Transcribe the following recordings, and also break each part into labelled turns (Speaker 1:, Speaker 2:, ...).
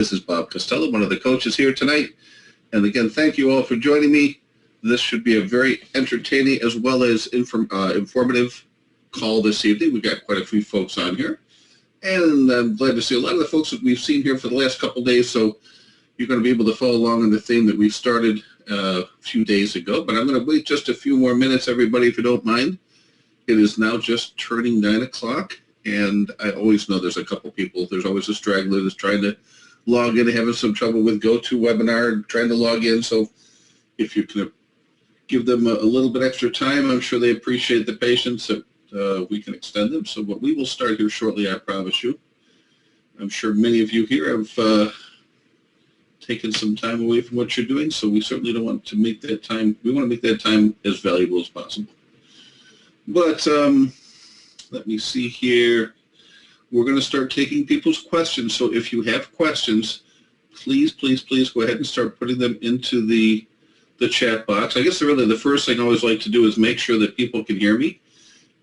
Speaker 1: This is Bob Costello, one of the coaches here tonight. And again, thank you all for joining me. This should be a very entertaining as well as informative call this evening. We've got quite a few folks on here. And I'm glad to see a lot of the folks that we've seen here for the last couple of days. So you're going to be able to follow along on the theme that we started a few days ago. But I'm going to wait just a few more minutes, everybody, if you don't mind. It is now just turning 9 o'clock. And I always know there's a couple people. There's always a straggler that's trying to log in and having some trouble with GoToWebinar and trying to log in. So if you can give them a little bit extra time, I'm sure they appreciate the patience that we can extend them. So we will start here shortly, I promise you. I'm sure many of you here have taken some time away from what you're doing, so we certainly don't want to make that time, we want to make that time as valuable as possible. But let me see here. We're going to start taking people's questions. So if you have questions, please, please, please go ahead and start putting them into the chat box. I guess really the first thing I always like to do is make sure that people can hear me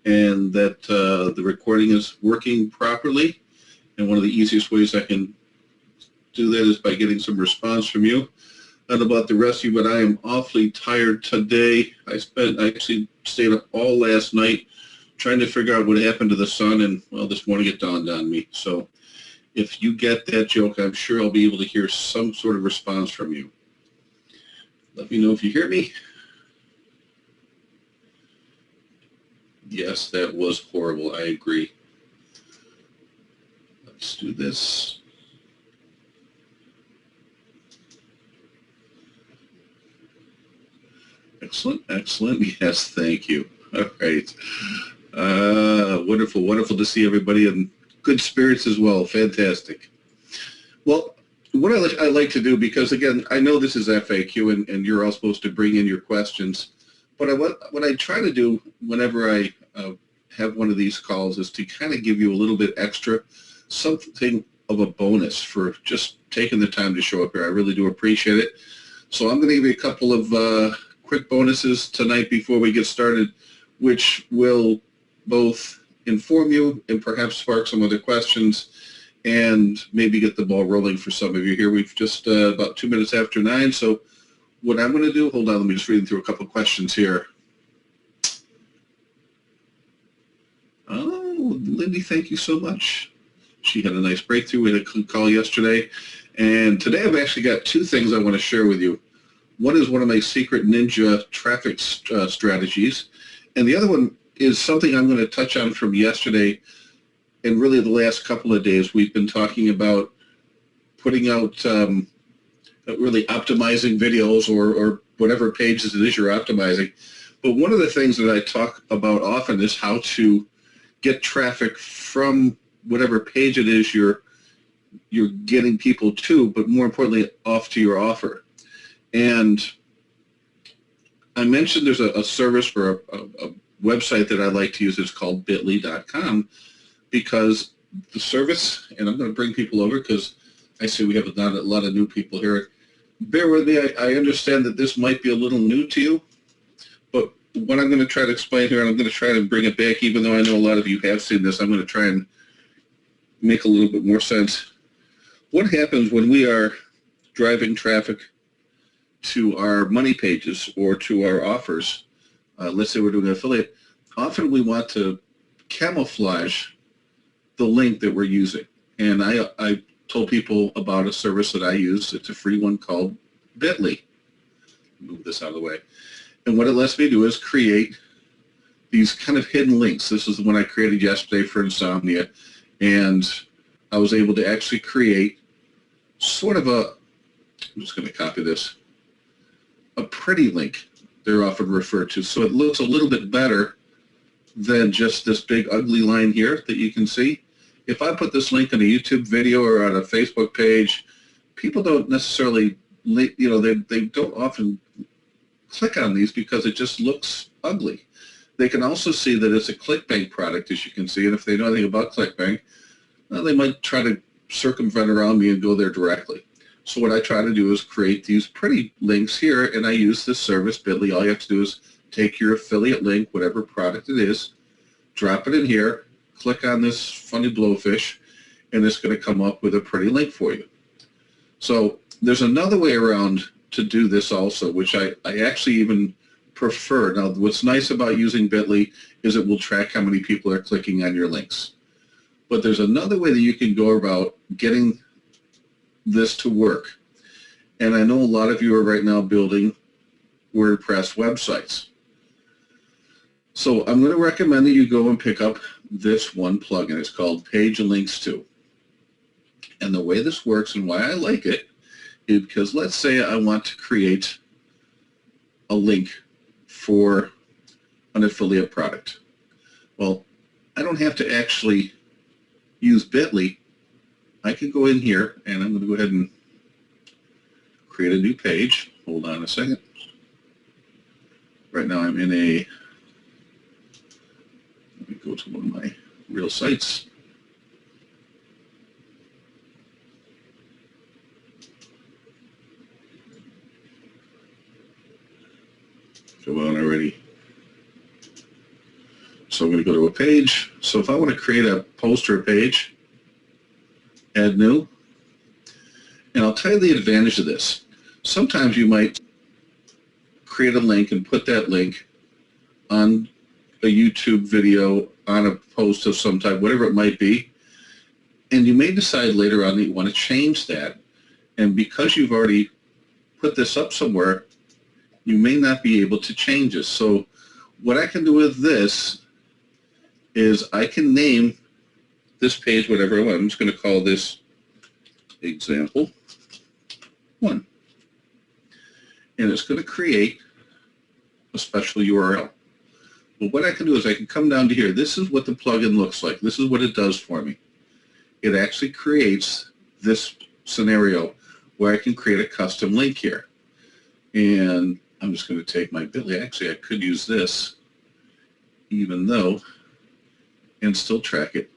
Speaker 1: and that the recording is working properly. And one of the easiest ways I can do that is by getting some response from you. Not about the rest of you, but I am awfully tired today. I actually stayed up all last night trying to figure out what happened to the sun, and well, this morning it dawned on me. So if you get that joke, I'm sure I'll be able to hear some sort of response from you. Let me know if you hear me. Yes, that was horrible. I agree. Let's do this. Excellent, excellent. Yes, thank you. All right. Wonderful, wonderful to see everybody in good spirits as well. Fantastic. Well, what I like to do, because again, I know this is FAQ and you're all supposed to bring in your questions, but what I try to do whenever I have one of these calls is to kind of give you a little bit extra, something of a bonus for just taking the time to show up here. I really do appreciate it. So I'm going to give you a couple of quick bonuses tonight before we get started, which will both inform you and perhaps spark some other questions and maybe get the ball rolling for some of you here. We've just about 2 minutes after 9, so what I'm going to do, hold on, let me just read through a couple of questions here. Oh, Lindy, thank you so much. She had a nice breakthrough. We had a call yesterday, and today I've actually got two things I want to share with you. One is one of my secret ninja traffic strategies, and the other one is something I'm going to touch on from yesterday and really the last couple of days. We've been talking about putting out really optimizing videos or whatever pages it is you're optimizing. But one of the things that I talk about often is how to get traffic from whatever page it is you're getting people to, but more importantly, off to your offer. And I mentioned there's a service for a website that I like to use. It's called bit.ly.com, because the service, and I'm going to bring people over because I see we have a lot of new people here. Bear with me. I understand that this might be a little new to you, but what I'm going to try to explain here, and I'm going to try to bring it back, even though I know a lot of you have seen this, I'm going to try and make a little bit more sense. What happens when we are driving traffic to our money pages or to our offers? Let's say we're doing an affiliate. Often we want to camouflage the link that we're using. And I told people about a service that I use. It's a free one called Bit.ly. Move this out of the way. And what it lets me do is create these kind of hidden links. This is the one I created yesterday for insomnia. And I was able to actually create sort of I'm just going to copy this, a pretty link, they're often referred to. So it looks a little bit better than just this big ugly line here that you can see. If I put this link in a YouTube video or on a Facebook page, people don't necessarily, they don't often click on these because it just looks ugly. They can also see that it's a ClickBank product, as you can see, and if they know anything about ClickBank, well, they might try to circumvent around me and go there directly. So what I try to do is create these pretty links here, and I use this service, Bit.ly. All you have to do is take your affiliate link, whatever product it is, drop it in here, click on this funny blowfish, and it's going to come up with a pretty link for you. So there's another way around to do this also, which I actually even prefer. Now, what's nice about using Bitly is it will track how many people are clicking on your links. But there's another way that you can go about getting this to work. And I know a lot of you are right now building WordPress websites. So I'm going to recommend that you go and pick up this one plugin. It's called Page Links 2. And the way this works and why I like it is because let's say I want to create a link for an affiliate product. Well, I don't have to actually use Bitly. I can go in here and I'm going to go ahead and create a new page. Hold on a second. Right now I'm in a, let me go to one of my real sites. Come on already. So I'm going to go to a page. So if I want to create a post or a page, add new. And I'll tell you the advantage of this. Sometimes you might create a link and put that link on a YouTube video, on a post of some type, whatever it might be. And you may decide later on that you want to change that. And because you've already put this up somewhere, you may not be able to change it. So what I can do with this is I can name this page whatever I want. I'm just going to call this example 1. And it's going to create a special URL. Well, what I can do is I can come down to here. This is what the plugin looks like. This is what it does for me. It actually creates this scenario where I can create a custom link here. And I'm just going to take my Bitly. Actually, I could use this even though and still track it.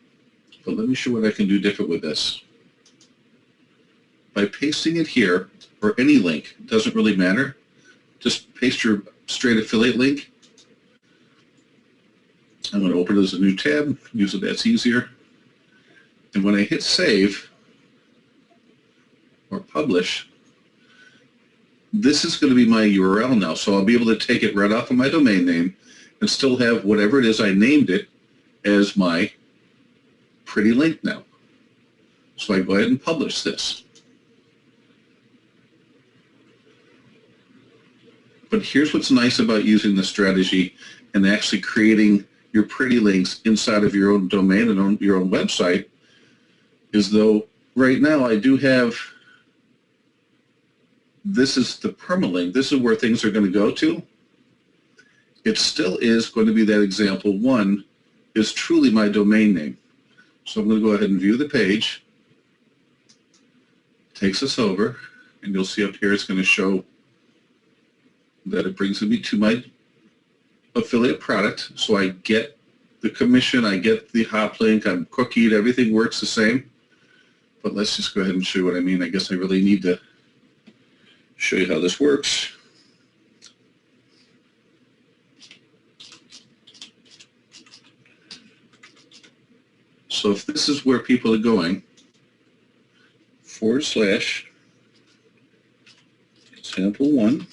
Speaker 1: But let me show what I can do different with this. By pasting it here, or any link, it doesn't really matter. Just paste your straight affiliate link. I'm going to open it as a new tab. Usually that's easier. And when I hit save or publish, this is going to be my URL now. So I'll be able to take it right off of my domain name and still have whatever it is I named it as my pretty link now. So I go ahead and publish this. But here's what's nice about using this strategy and actually creating your pretty links inside of your own domain and on your own website is though right now I do have, this is the permalink, this is where things are going to go to. It still is going to be that example 1 is truly my domain name. So I'm going to go ahead and view the page. Takes us over and you'll see up here it's going to show that it brings me to my affiliate product. So I get the commission, I get the hop link, I'm cookied, everything works the same. But let's just go ahead and show you what I mean. I guess I really need to show you how this works. So if this is where people are going, / example 1,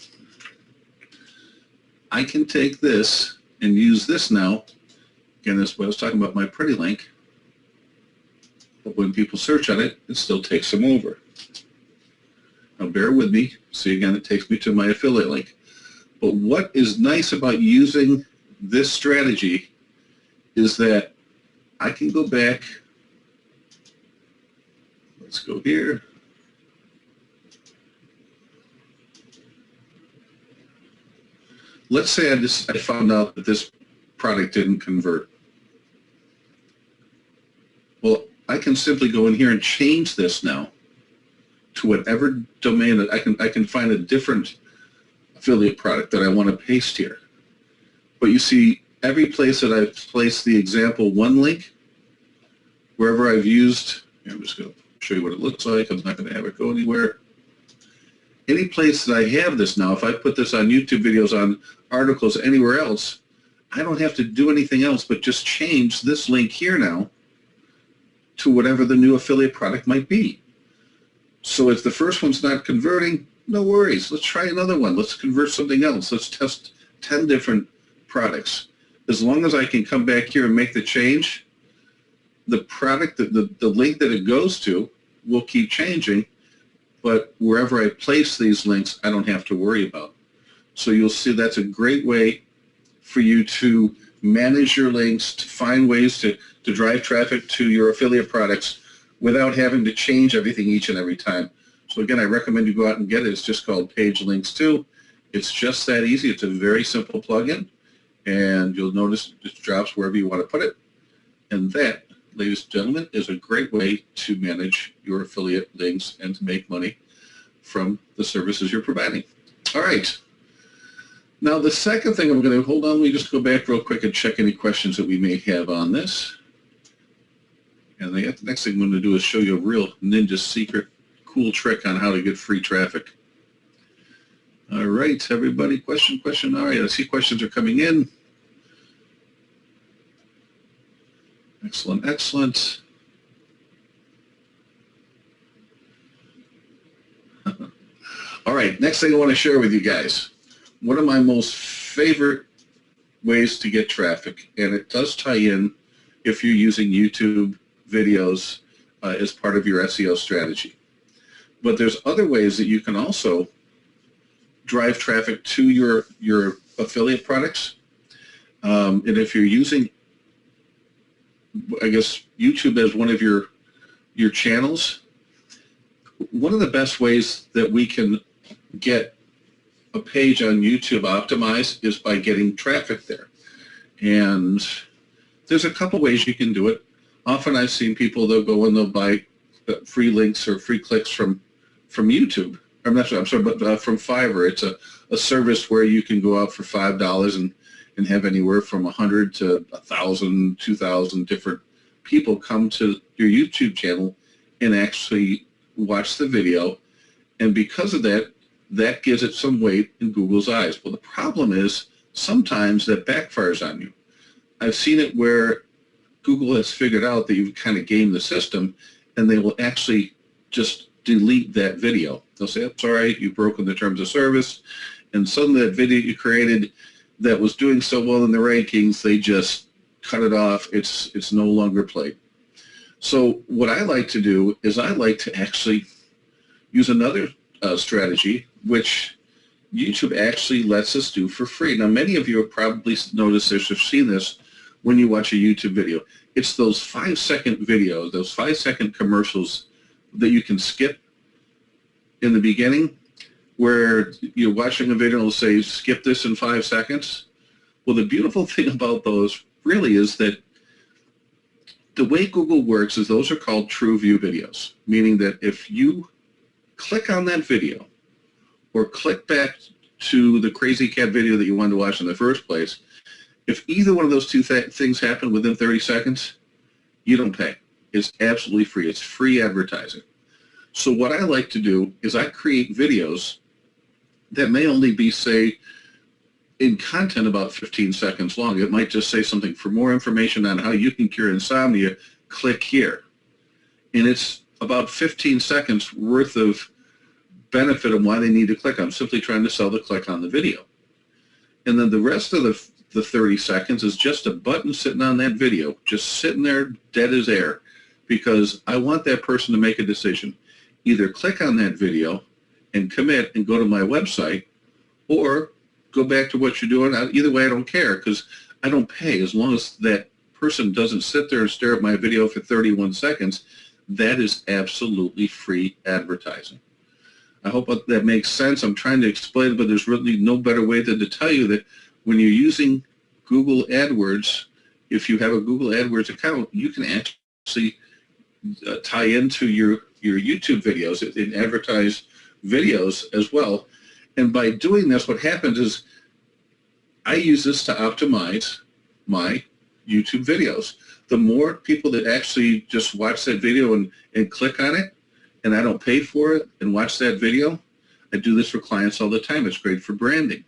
Speaker 1: I can take this and use this now. Again, this is what I was talking about, my pretty link. But when people search on it, it still takes them over. Now bear with me. See, again, it takes me to my affiliate link. But what is nice about using this strategy is that I can go back. Let's go here. Let's say I found out that this product didn't convert. Well, I can simply go in here and change this now to whatever domain that I can find a different affiliate product that I want to paste here. But you see, every place that I've placed the example 1 link, wherever I've used, I'm just going to show you what it looks like. I'm not going to have it go anywhere. Any place that I have this now, if I put this on YouTube videos, on articles, anywhere else, I don't have to do anything else but just change this link here now to whatever the new affiliate product might be. So if the first one's not converting, no worries. Let's try another one. Let's convert something else. Let's test 10 different products. As long as I can come back here and make the change, the product, the link that it goes to will keep changing, but wherever I place these links, I don't have to worry about. So you'll see that's a great way for you to manage your links, to find ways to drive traffic to your affiliate products without having to change everything each and every time. So again, I recommend you go out and get it. It's just called Page Links 2. It's just that easy. It's a very simple plugin, and you'll notice it drops wherever you want to put it. And that, ladies and gentlemen, is a great way to manage your affiliate links and to make money from the services you're providing. All right. Now the second thing I'm going to, hold on, let me just go back real quick and check any questions that we may have on this. And the next thing I'm going to do is show you a real ninja secret, cool trick on how to get free traffic. All right, everybody, question. All right, I see questions are coming in. Excellent. All right, next thing I want to share with you guys. One of my most favorite ways to get traffic, and it does tie in if you're using YouTube videos as part of your SEO strategy. But there's other ways that you can also drive traffic to your affiliate products. And if you're using, I guess, YouTube as one of your channels, one of the best ways that we can get a page on YouTube optimized is by getting traffic there. And there's a couple ways you can do it. Often I've seen people, they'll go and they'll buy free links or free clicks from YouTube. I'm sorry, but from Fiverr. It's a service where you can go out for $5 and have anywhere from 100 to 1,000, 2,000 different people come to your YouTube channel and actually watch the video. And because of that, that gives it some weight in Google's eyes. Well, the problem is sometimes that backfires on you. I've seen it where Google has figured out that you've kind of gamed the system, and they will actually just delete that video. They'll say, I'm sorry, you've broken the terms of service, and suddenly that video you created that was doing so well in the rankings, they just cut it off. It's no longer played. So what I like to do is I like to actually use another strategy, which YouTube actually lets us do for free. Now, many of you have probably noticed this or seen this when you watch a YouTube video. It's those 5-second videos, those 5-second commercials that you can skip in the beginning, where you're watching a video and it'll say, skip this in 5 seconds. Well, the beautiful thing about those really is that the way Google works is those are called true view videos, meaning that if you click on that video or click back to the crazy cat video that you wanted to watch in the first place, if either one of those two things happen within 30 seconds, you don't pay. It's absolutely free. It's free advertising. So what I like to do is I create videos that may only be, say, in content about 15 seconds long. It might just say something, for more information on how you can cure insomnia, click here. And it's about 15 seconds worth of benefit of why they need to click. I'm simply trying to sell the click on the video. And then the rest of the 30 seconds is just a button sitting on that video, just sitting there dead as air, because I want that person to make a decision. Either click on that video and commit and go to my website, or go back to what you're doing. Either way, I don't care, because I don't pay. As long as that person doesn't sit there and stare at my video for 31 seconds, that is absolutely free advertising. I hope that makes sense. I'm trying to explain it, but there's really no better way than to tell you that when you're using Google AdWords, if you have a Google AdWords account, you can actually tie into your YouTube videos and advertise videos as well. And by doing this, what happens is I use this to optimize my YouTube videos. The more people that actually just watch that video and click on it, and I don't pay for it, and watch that video, I do this for clients all the time. It's great for branding.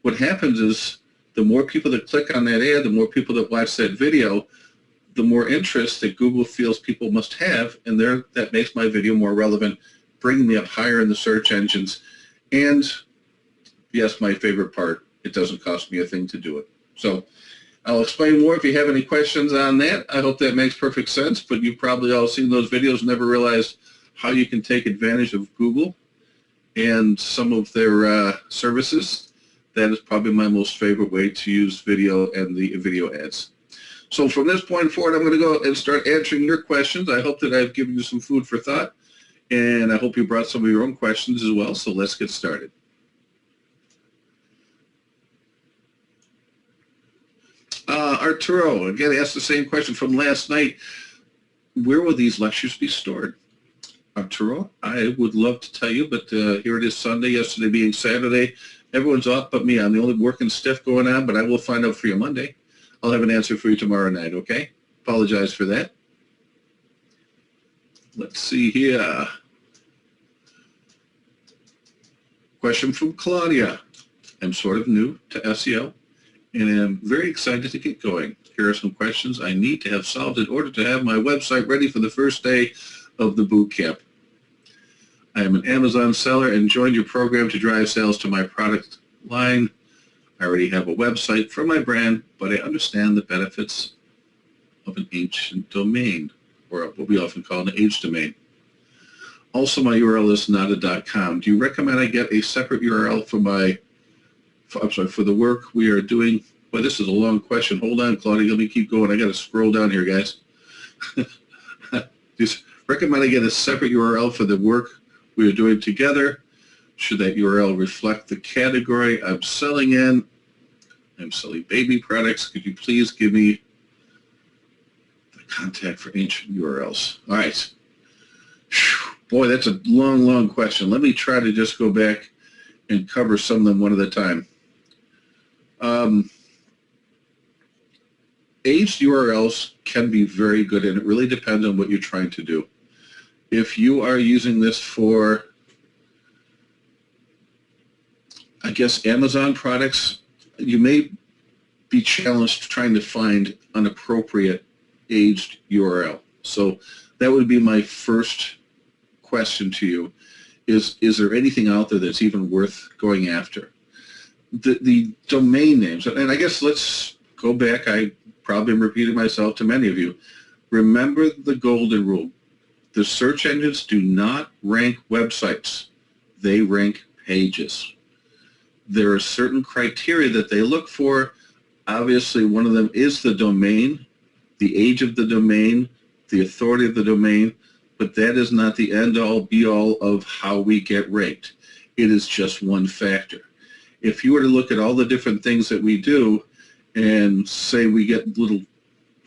Speaker 1: What happens is the more people that click on that ad, the more people that watch that video, the more interest that Google feels people must have, and that makes my video more relevant bringing me up higher in the search engines. And yes, my favorite part, it doesn't cost me a thing to do it. So I'll explain more if you have any questions on that. I hope that makes perfect sense, but you've probably all seen those videos and never realized how you can take advantage of Google and some of their services. That is probably my most favorite way to use video and the video ads. So from this point forward, I'm going to go and start answering your questions. I hope that I've given you some food for thought, and I hope you brought some of your own questions as well. So let's get started. Arturo, again, asked the same question from last night. Where will these lectures be stored? Arturo, I would love to tell you, but here it is Sunday, yesterday being Saturday. Everyone's off but me. I'm the only working stiff going on, but I will find out for you Monday. I'll have an answer for you tomorrow night, okay? Apologize for that. Let's see here. Question from Claudia. I'm sort of new to SEO, and I'm very excited to get going. Here are some questions I need to have solved in order to have my website ready for the first day of the boot camp. I am an Amazon seller and joined your program to drive sales to my product line. I already have a website for my brand, but I understand the benefits of an ancient domain, or what we often call an age domain. Also, my URL is not a .com. Do you recommend I get a separate URL for for the work we are doing? Well, this is a long question. Hold on, Claudia. Let me keep going. I got to scroll down here, guys. Just recommend I get a separate URL for the work we are doing together. Should that URL reflect the category I'm selling in? I'm selling baby products. Could you please give me the contact for ancient URLs? All right. Boy, that's a long, long question. Let me try to just go back and cover some of them one at a time. Aged URLs can be very good, and it really depends on what you're trying to do. If you are using this for, I guess, Amazon products, you may be challenged trying to find an appropriate aged URL. So that would be my first question to you. Is there anything out there that's even worth going after? The domain names, and I guess let's go back. I probably am repeating myself to many of you. Remember the golden rule. The search engines do not rank websites. They rank pages. There are certain criteria that they look for. Obviously, one of them is the domain, the age of the domain, the authority of the domain, but that is not the end-all, be-all of how we get ranked. It is just one factor. If you were to look at all the different things that we do and say we get little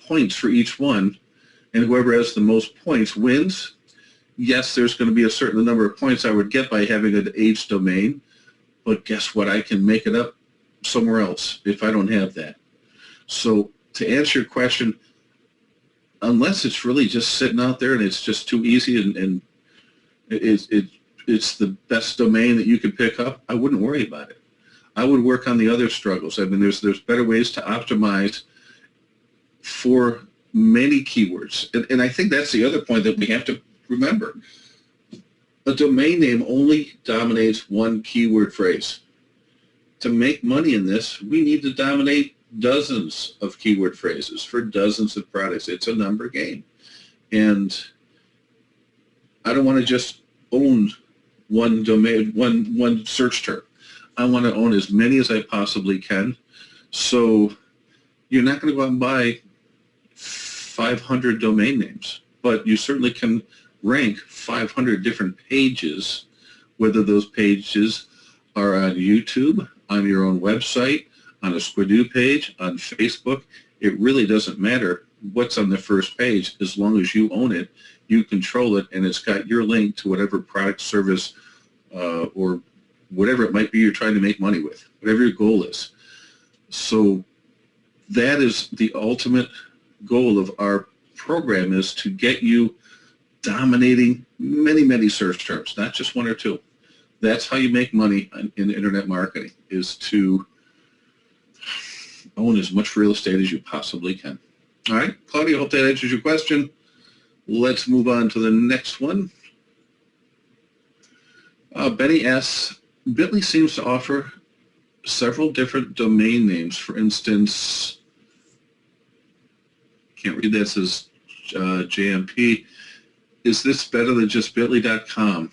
Speaker 1: points for each one, and whoever has the most points wins, yes, there's going to be a certain number of points I would get by having an age domain, but guess what? I can make it up somewhere else if I don't have that. So to answer your question, unless it's really just sitting out there and it's just too easy and it's the best domain that you could pick up, I wouldn't worry about it. I would work on the other struggles. I mean, there's better ways to optimize for many keywords. And I think that's the other point that we have to remember. A domain name only dominates one keyword phrase. To make money in this, we need to dominate dozens of keyword phrases for dozens of products. It's a number game. And I don't want to just own one domain, one search term. I want to own as many as I possibly can. So you're not going to go out and buy 500 domain names, but you certainly can rank 500 different pages, whether those pages are on YouTube, on your own website, on a Squidoo page, on Facebook. It really doesn't matter what's on the first page as long as you own it, you control it, and it's got your link to whatever product, service, or whatever it might be you're trying to make money with, whatever your goal is. So that is the ultimate goal of our program, is to get you dominating many, many search terms, not just one or two. That's how you make money in internet marketing, is to own as much real estate as you possibly can. All right, Claudia, hope that answers your question. Let's move on to the next one. Benny S. Bitly seems to offer several different domain names. For instance, can't read that, it says JMP. Is this better than just bitly.com?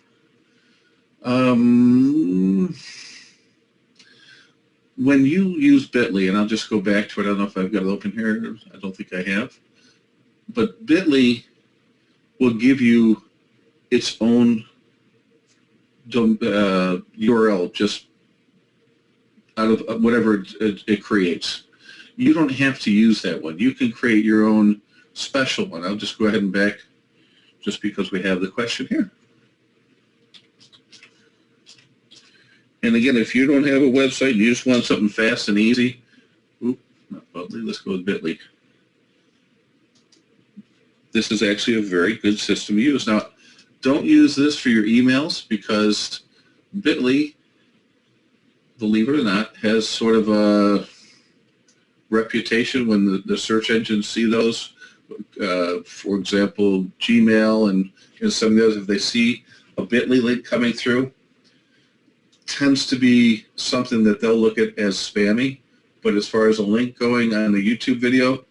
Speaker 1: When you use Bitly, and I'll just go back to it, I don't know if I've got it open here, I don't think I have, but Bitly will give you its own URL just out of whatever it creates. You don't have to use that one. You can create your own special one. I'll just go ahead and back just because we have the question here. And again, if you don't have a website, you just want something fast and easy, not Bitly, let's go with Bitly. This is actually a very good system to use. Now, don't use this for your emails because Bitly, believe it or not, has sort of a reputation when the search engines see those. For example, Gmail and some of the others, if they see a Bitly link coming through, tends to be something that they'll look at as spammy. But as far as a link going on a YouTube video,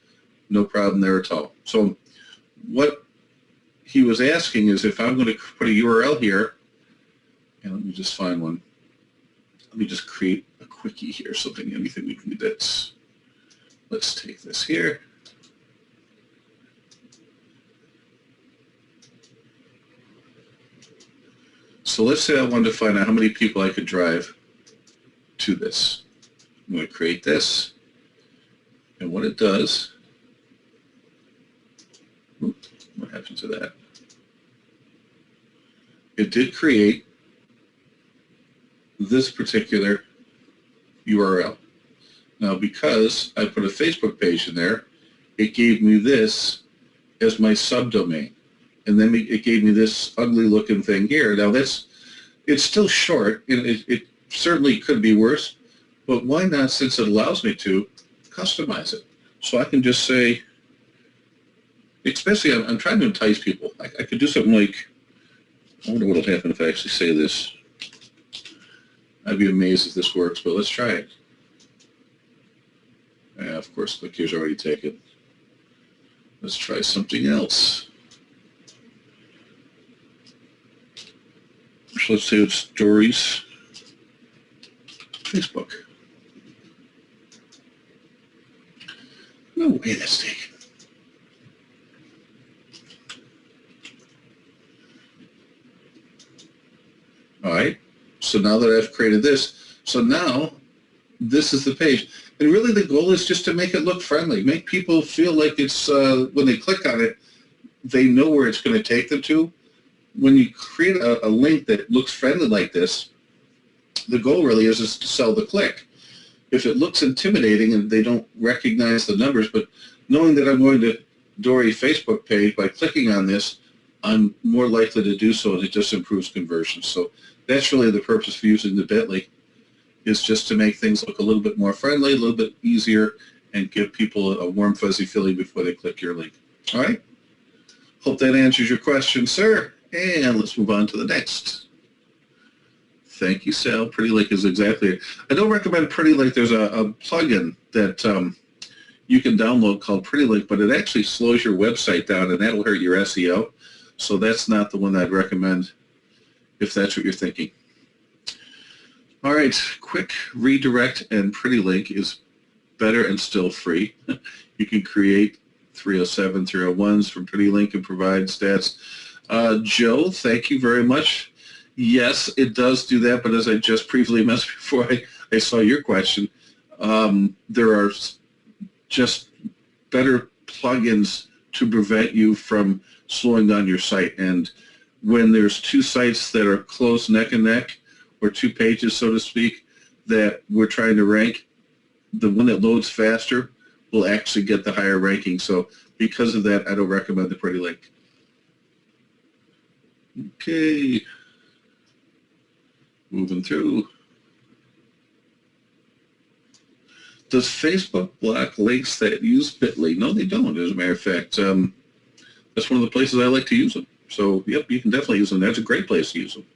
Speaker 1: no problem there at all. So what he was asking is if I'm going to put a URL here, and let me just find one. Let me just create a quickie here, anything we can do that's. Let's take this here. So let's say I wanted to find out how many people I could drive to this. I'm going to create this. And what it does, what happened to that? It did create this particular URL. Now, because I put a Facebook page in there, it gave me this as my subdomain. And then it gave me this ugly looking thing here. Now it's still short, and it certainly could be worse, but why not, since it allows me to, customize it? So I can just say, especially I'm trying to entice people. I could do something like, I wonder what will happen if I actually say this. I'd be amazed if this works, but let's try it. Yeah, of course, click here's already taken. Let's try something else. So let's say it's stories, Facebook. No way that's taken. All right, so now that I've created this, so now this is the page. And really the goal is just to make it look friendly, make people feel like it's, when they click on it, they know where it's going to take them to. When you create a link that looks friendly like this, the goal really is to sell the click. If it looks intimidating and they don't recognize the numbers, but knowing that I'm going to Dory Facebook page by clicking on this, I'm more likely to do so, and it just improves conversion. So that's really the purpose of using the Bitly, is just to make things look a little bit more friendly, a little bit easier, and give people a warm, fuzzy feeling before they click your link. All right? Hope that answers your question, sir. And let's move on to the next. Thank you, Sal. Pretty Link is exactly it. I don't recommend Pretty Link. There's a plugin that you can download called Pretty Link, but it actually slows your website down, and that'll hurt your SEO. So that's not the one I'd recommend if that's what you're thinking. All right, Quick Redirect and Pretty Link is better and still free. You can create 307, 301s from Pretty Link and provide stats. Joe, thank you very much. Yes, it does do that, but as I just briefly mentioned before I saw your question, there are just better plugins to prevent you from slowing down your site. And when there's two sites that are close neck and neck, or two pages, so to speak, that we're trying to rank, the one that loads faster will actually get the higher ranking. So because of that, I don't recommend the Pretty Link. Okay, moving through. Does Facebook block links that use Bitly? No, they don't, as a matter of fact. That's one of the places I like to use them. So, yep, you can definitely use them. That's a great place to use them.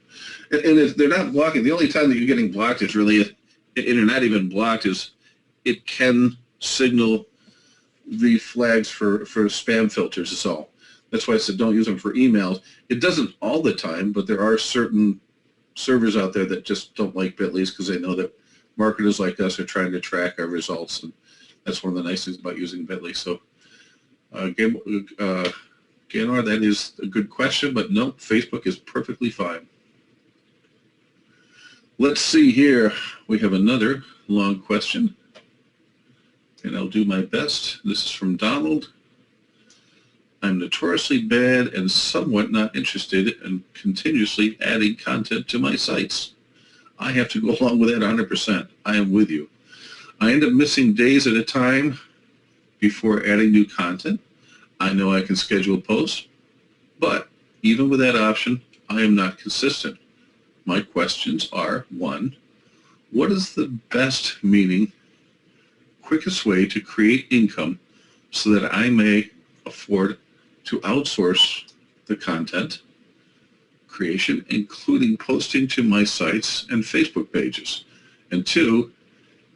Speaker 1: And if they're not blocking, the only time that you're getting blocked is really, and they're not even blocked, is it can signal the flags for spam filters is all. That's why I said don't use them for emails. It doesn't all the time, but there are certain servers out there that just don't like Bitly's because they know that marketers like us are trying to track our results, and that's one of the nice things about using Bitly. So, Ganor, that is a good question, but no, Facebook is perfectly fine. Let's see here. We have another long question, and I'll do my best. This is from Donald. I'm notoriously bad and somewhat not interested in continuously adding content to my sites. I have to go along with that 100%. I am with you. I end up missing days at a time before adding new content. I know I can schedule posts, but even with that option, I am not consistent. My questions are, 1, what is the best, meaning quickest way to create income so that I may afford to outsource the content creation, including posting to my sites and Facebook pages? And 2,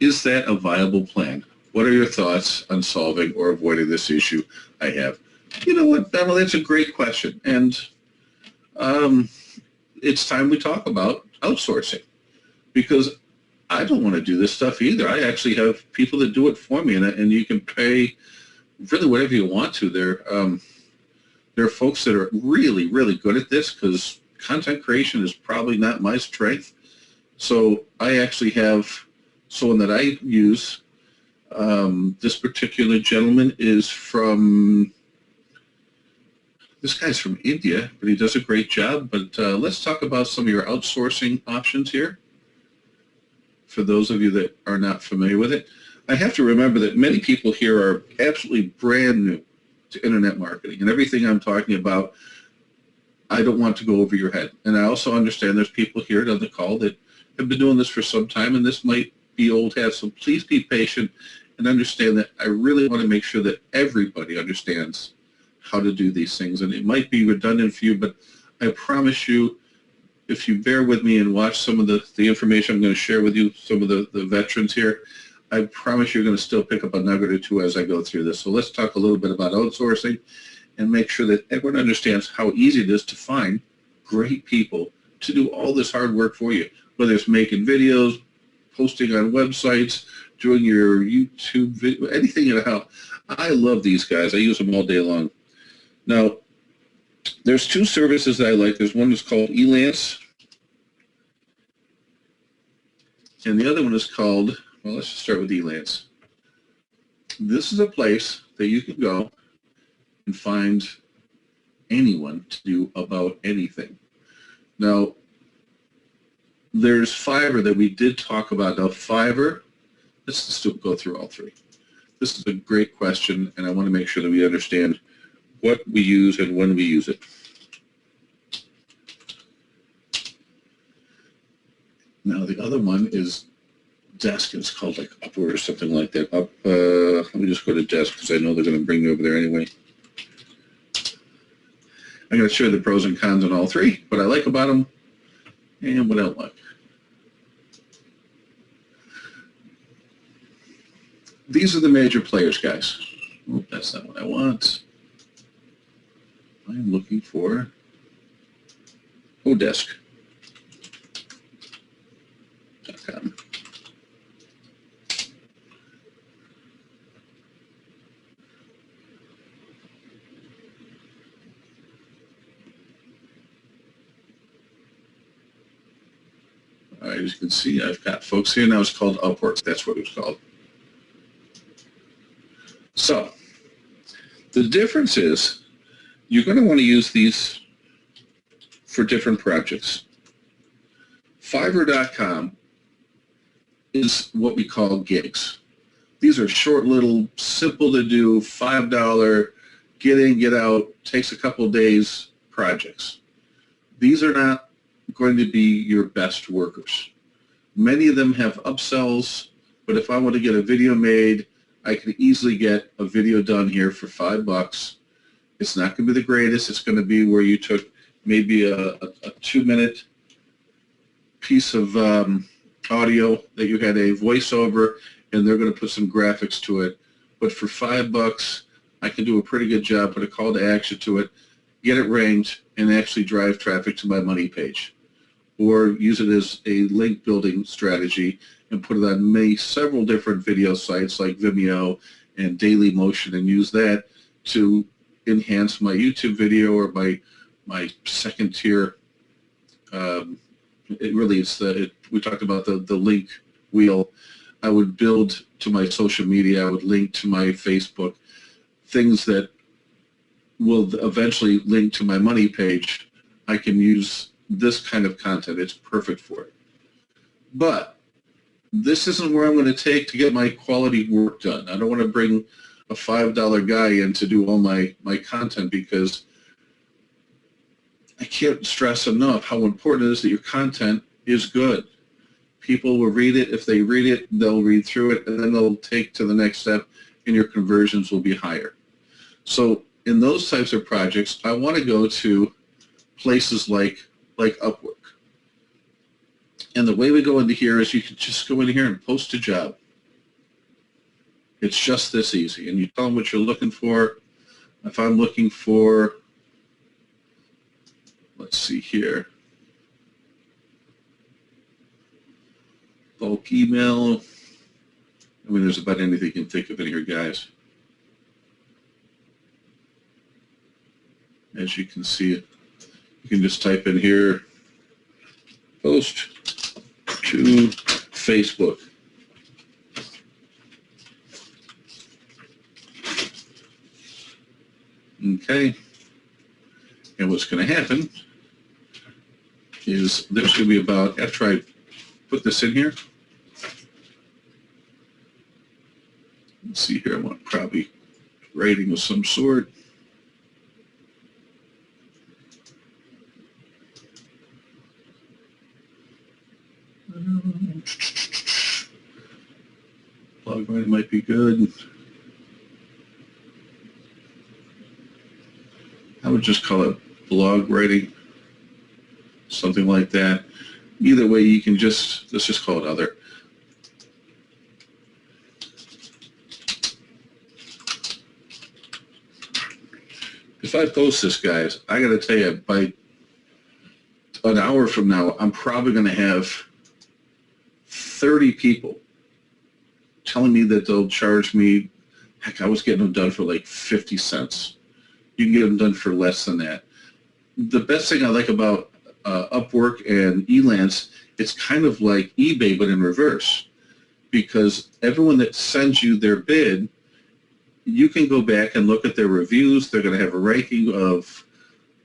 Speaker 1: is that a viable plan? What are your thoughts on solving or avoiding this issue I have? You know what, Donald, that's a great question. And it's time we talk about outsourcing, because I don't want to do this stuff either. I actually have people that do it for me, and you can pay really whatever you want to. There are folks that are really, really good at this, because content creation is probably not my strength. So I actually have someone that I use. This particular gentleman is from, this guy's from India, but he does a great job. But let's talk about some of your outsourcing options here, for those of you that are not familiar with it. I have to remember that many people here are absolutely brand new to internet marketing, and everything I'm talking about, I don't want to go over your head. And I also understand there's people here on the call that have been doing this for some time, and this might be old hat, so please be patient and understand that I really want to make sure that everybody understands how to do these things. And it might be redundant for you, but I promise you, if you bear with me and watch some of the information I'm going to share with you, some of the veterans here, I promise you're going to still pick up a nugget or two as I go through this. So let's talk a little bit about outsourcing and make sure that everyone understands how easy it is to find great people to do all this hard work for you, whether it's making videos, posting on websites, doing your YouTube video, anything at all. I love these guys. I use them all day long. Now, there's 2 services that I like. There's one that's called Elance, and the other one is called, well, let's just start with Elance. This is a place that you can go and find anyone to do about anything. Now, there's Fiverr that we did talk about. Now, Fiverr, let's just go through all 3. This is a great question, and I want to make sure that we understand what we use and when we use it. Now, the other one is Desk. It's called like Upward or something like that. Let me just go to Desk, because I know they're going to bring me over there anyway. I'm going to share the pros and cons on all 3, what I like about them and what I don't like. These are the major players, guys. Oh, that's not what I want. I'm looking for Odesk.com. All right, as you can see, I've got folks here now. It's called Upwork. That's what it was called. So the difference is you're going to want to use these for different projects. Fiverr.com is what we call gigs. These are short, little, simple to do, $5, get in, get out, takes a couple days projects. These are not going to be your best workers. Many of them have upsells, but if I want to get a video made, I can easily get a video done here for $5. It's not going to be the greatest. It's going to be where you took maybe a 2-minute piece of audio that you had a voiceover, and they're going to put some graphics to it. But for $5, I can do a pretty good job, put a call to action to it, get it ranked, and actually drive traffic to my money page. Or use it as a link building strategy and put it on several different video sites like Vimeo and Dailymotion, and use that to enhance my YouTube video or my second tier. We talked about the link wheel. I would build to my social media. I would link to my Facebook, things that will eventually link to my money page. I can use this kind of content. It's perfect for it. But this isn't where I'm going to take to get my quality work done. I don't want to bring a $5 guy in to do all my content, because I can't stress enough how important it is that your content is good. People will read it. If they read it, they'll read through it, and then they'll take to the next step, and your conversions will be higher. So in those types of projects, I want to go to places like Upwork. And the way we go into here is you can just go in here and post a job. It's just this easy. And you tell them what you're looking for. If I'm looking for, let's see here, bulk email. I mean, there's about anything you can think of in here, guys. As you can see, you can just type in here, post to Facebook. Okay. And what's going to happen is there's going to be about, after I put this in here, let's see here, I want probably rating of some sort. Blog writing might be good. I would just call it blog writing, something like that. Either way, you can just, let's just call it other. If I post this, guys, I got to tell you, by an hour from now, I'm probably going to have 30 people telling me that they'll charge me. Heck, I was getting them done for like 50 cents. You can get them done for less than that. The best thing I like about Upwork and Elance, it's kind of like eBay, but in reverse. Because everyone that sends you their bid, you can go back and look at their reviews. They're going to have a ranking of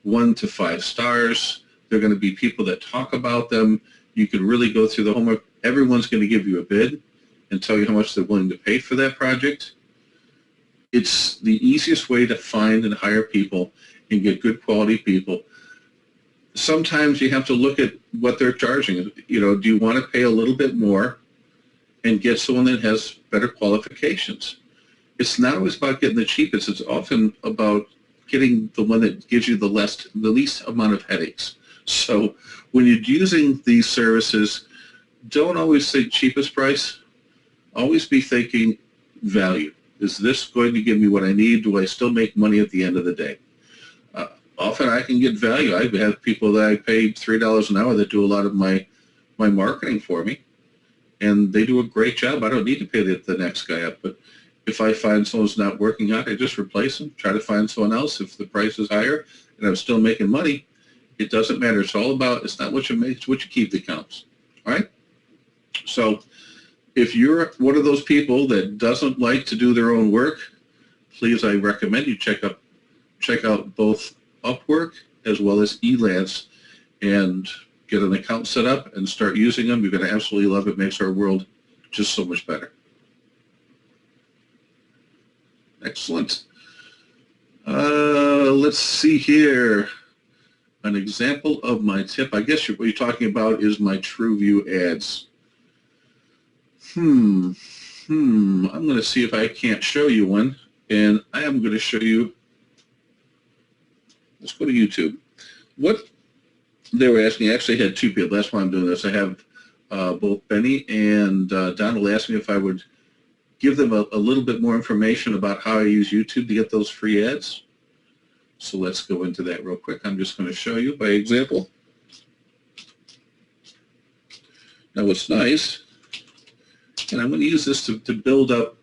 Speaker 1: 1 to 5 stars. They're going to be people that talk about them. You can really go through the homework. Everyone's going to give you a bid and tell you how much they're willing to pay for that project. It's the easiest way to find and hire people and get good quality people. Sometimes you have to look at what they're charging. You know, do you want to pay a little bit more and get someone that has better qualifications? It's not always about getting the cheapest. It's often about getting the one that gives you the least amount of headaches. So when you're using these services, don't always think cheapest price. Always be thinking value. Is this going to give me what I need? Do I still make money at the end of the day? Often I can get value. I have people that I pay $3 an hour that do a lot of my marketing for me, and they do a great job. I don't need to pay the next guy up. But if I find someone's not working out, I just replace them, try to find someone else. If the price is higher and I'm still making money, it doesn't matter. It's all about, it's not what you make, it's what you keep that counts. All right? So if you're one of those people that doesn't like to do their own work, please, I recommend you check out both Upwork as well as Elance and get an account set up and start using them. You're going to absolutely love it. It makes our world just so much better. Excellent. Let's see here. An example of my tip. I guess what you're talking about is my TrueView ads. I'm going to see if I can't show you one, and I am going to show you. Let's go to YouTube. what they were asking, I actually had two people. That's why I'm doing this. I have both Benny and Donald asked me if I would give them a little bit more information about how I use YouTube to get those free ads. So let's go into that real quick. I'm just going to show you by example. Now what's nice, and I'm going to use this to build up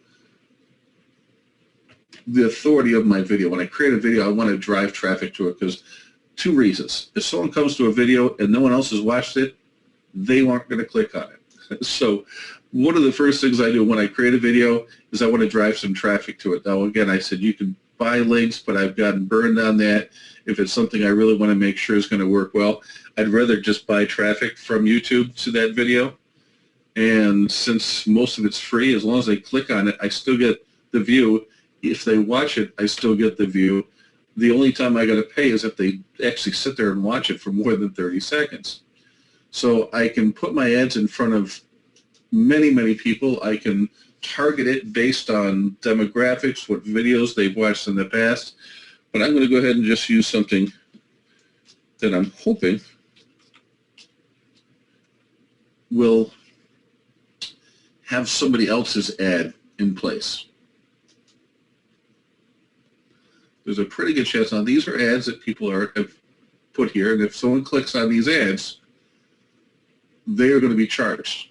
Speaker 1: the authority of my video. When I create a video, I want to drive traffic to it because two reasons. If someone comes to a video and no one else has watched it, they aren't going to click on it. So one of the first things I do when I create a video is I want to drive some traffic to it. Now again, I said you can buy links, but I've gotten burned on that. If it's something I really want to make sure is going to work well, I'd rather just buy traffic from YouTube to that video. And since most of it's free, as long as they click on it, I still get the view. If they watch it, I still get the view. The only time I got to pay is if they actually sit there and watch it for more than 30 seconds. So I can put my ads in front of many, many people. I can target it based on demographics, what videos they've watched in the past. But I'm going to go ahead and just use something that I'm hoping will have somebody else's ad in place. There's a pretty good chance. Now, these are ads that people have put here, and if someone clicks on these ads, they are going to be charged.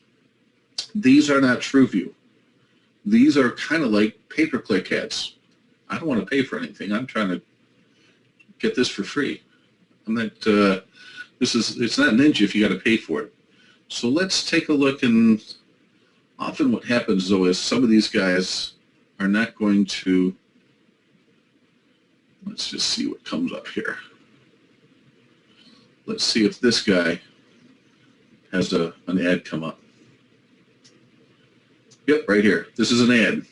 Speaker 1: These are not TrueView. These are kind of like pay-per-click ads. I don't want to pay for anything. I'm trying to get this for free. I'm not. It's not Ninja if you got to pay for it. So let's take a look. And often what happens though is some of these guys are not going to. Let's just see what comes up here. Let's see if this guy has an ad come up. Yep, right here. This is an ad.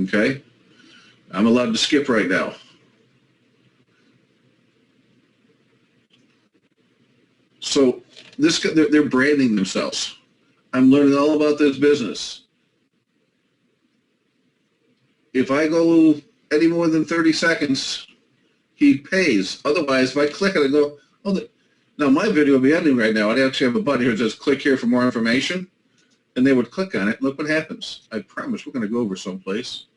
Speaker 1: Okay. I'm allowed to skip right now. So they're branding themselves. I'm learning all about this business. If I go any more than 30 seconds, he pays. Otherwise, if I click it and go, oh, now my video will be ending right now. I'd actually have a button here that says click here for more information, and they would click on it. Look what happens. I promise we're going to go over someplace.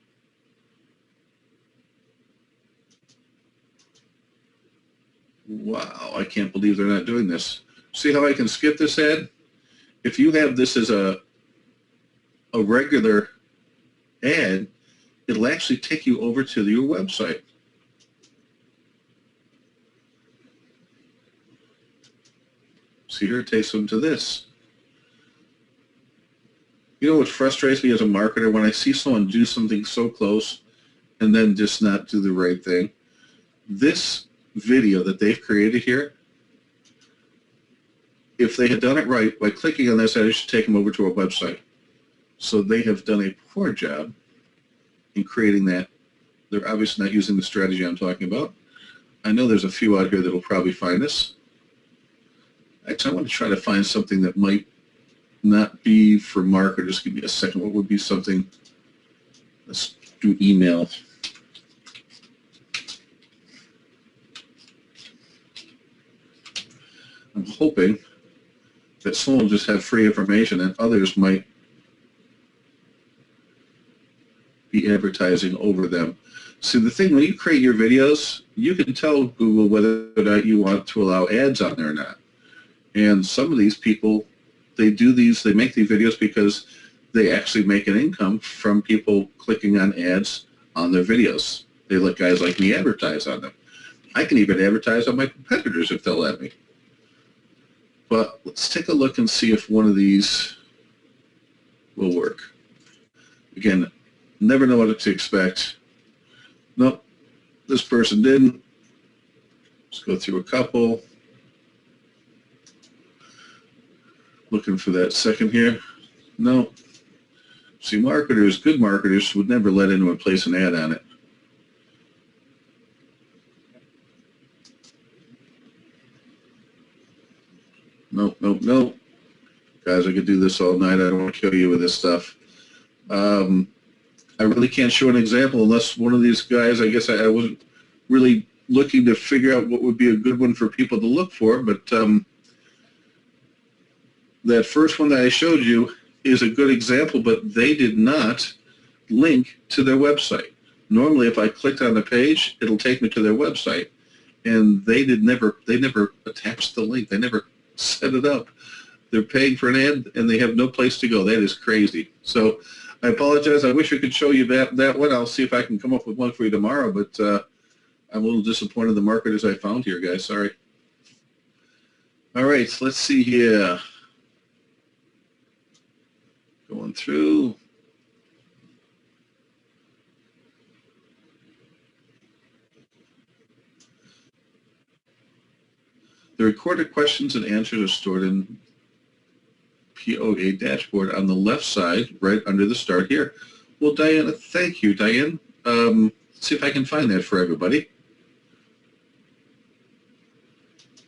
Speaker 1: Wow, I can't believe they're not doing this. See how I can skip this ad? If you have this as a regular ad, it'll actually take you over to your website. See here, it takes them to this. You know what frustrates me as a marketer? When I see someone do something so close and then just not do the right thing. This video that they've created here, if they had done it right, by clicking on this, it should take them over to a website. So they have done a poor job in creating that. They're obviously not using the strategy I'm talking about. I know there's a few out here that will probably find this. Actually, I want to try to find something that might not be for marketers. Give me a second. What would be something? Let's do email. I'm hoping that someone will just have free information and others might be advertising over them. See, the thing, when you create your videos, you can tell Google whether or not you want to allow ads on there or not. And some of these people, they make these videos because they actually make an income from people clicking on ads on their videos. They let guys like me advertise on them. I can even advertise on my competitors if they'll let me. But let's take a look and see if one of these will work. Again, never know what to expect. Nope, this person didn't. Let's go through a couple. Looking for that second here. No. See, marketers, good marketers, would never let anyone place an ad on it. Nope, nope, nope. Guys, I could do this all night. I don't want to kill you with this stuff. I really can't show an example unless one of these guys, I guess I wasn't really looking to figure out what would be a good one for people to look for, but that first one that I showed you is a good example, but they did not link to their website. Normally, if I clicked on the page, it'll take me to their website, and they never attached the link. They never set it up. They're paying for an ad, and they have no place to go. That is crazy. So I apologize. I wish I could show you that one. I'll see if I can come up with one for you tomorrow, but I'm a little disappointed in the marketers I found here, guys. Sorry. All right, let's see here. Going through. The recorded questions and answers are stored in POA dashboard on the left side, right under the start here. Well, Diana, thank you, Diane. Let's see if I can find that for everybody.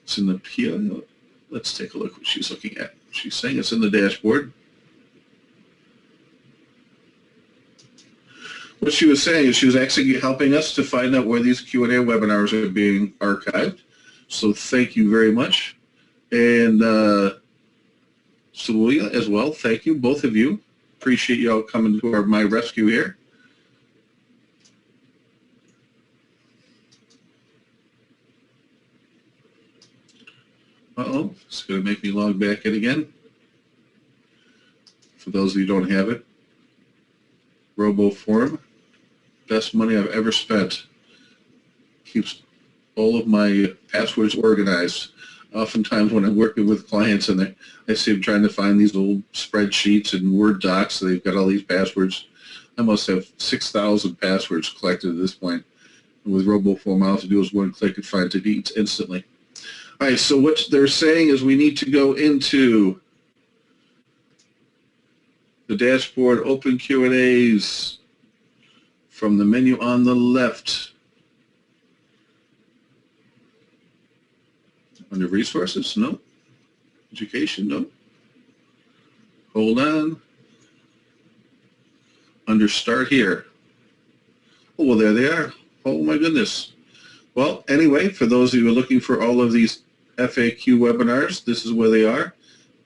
Speaker 1: It's in the POA. Let's take a look what she's looking at. She's saying it's in the dashboard. What she was saying is she was actually helping us to find out where these Q&A webinars are being archived. So thank you very much. And Celia as well, thank you, both of you. Appreciate you all coming to my rescue here. Uh-oh, it's going to make me log back in again. For those of you who don't have it, RoboForm, best money I've ever spent. Keeps all of my passwords organized. Oftentimes when I'm working with clients and I see them trying to find these old spreadsheets and Word docs, so they've got all these passwords. I must have 6,000 passwords collected at this point. And with RoboForm, all I have to do is one click and find it instantly. All right, so what they're saying is we need to go into the dashboard, open Q&As from the menu on the left. Under resources, no. Education, no. Hold on. Under start here. Oh, well, there they are. Oh, my goodness. Well, anyway, for those of you who are looking for all of these FAQ webinars, this is where they are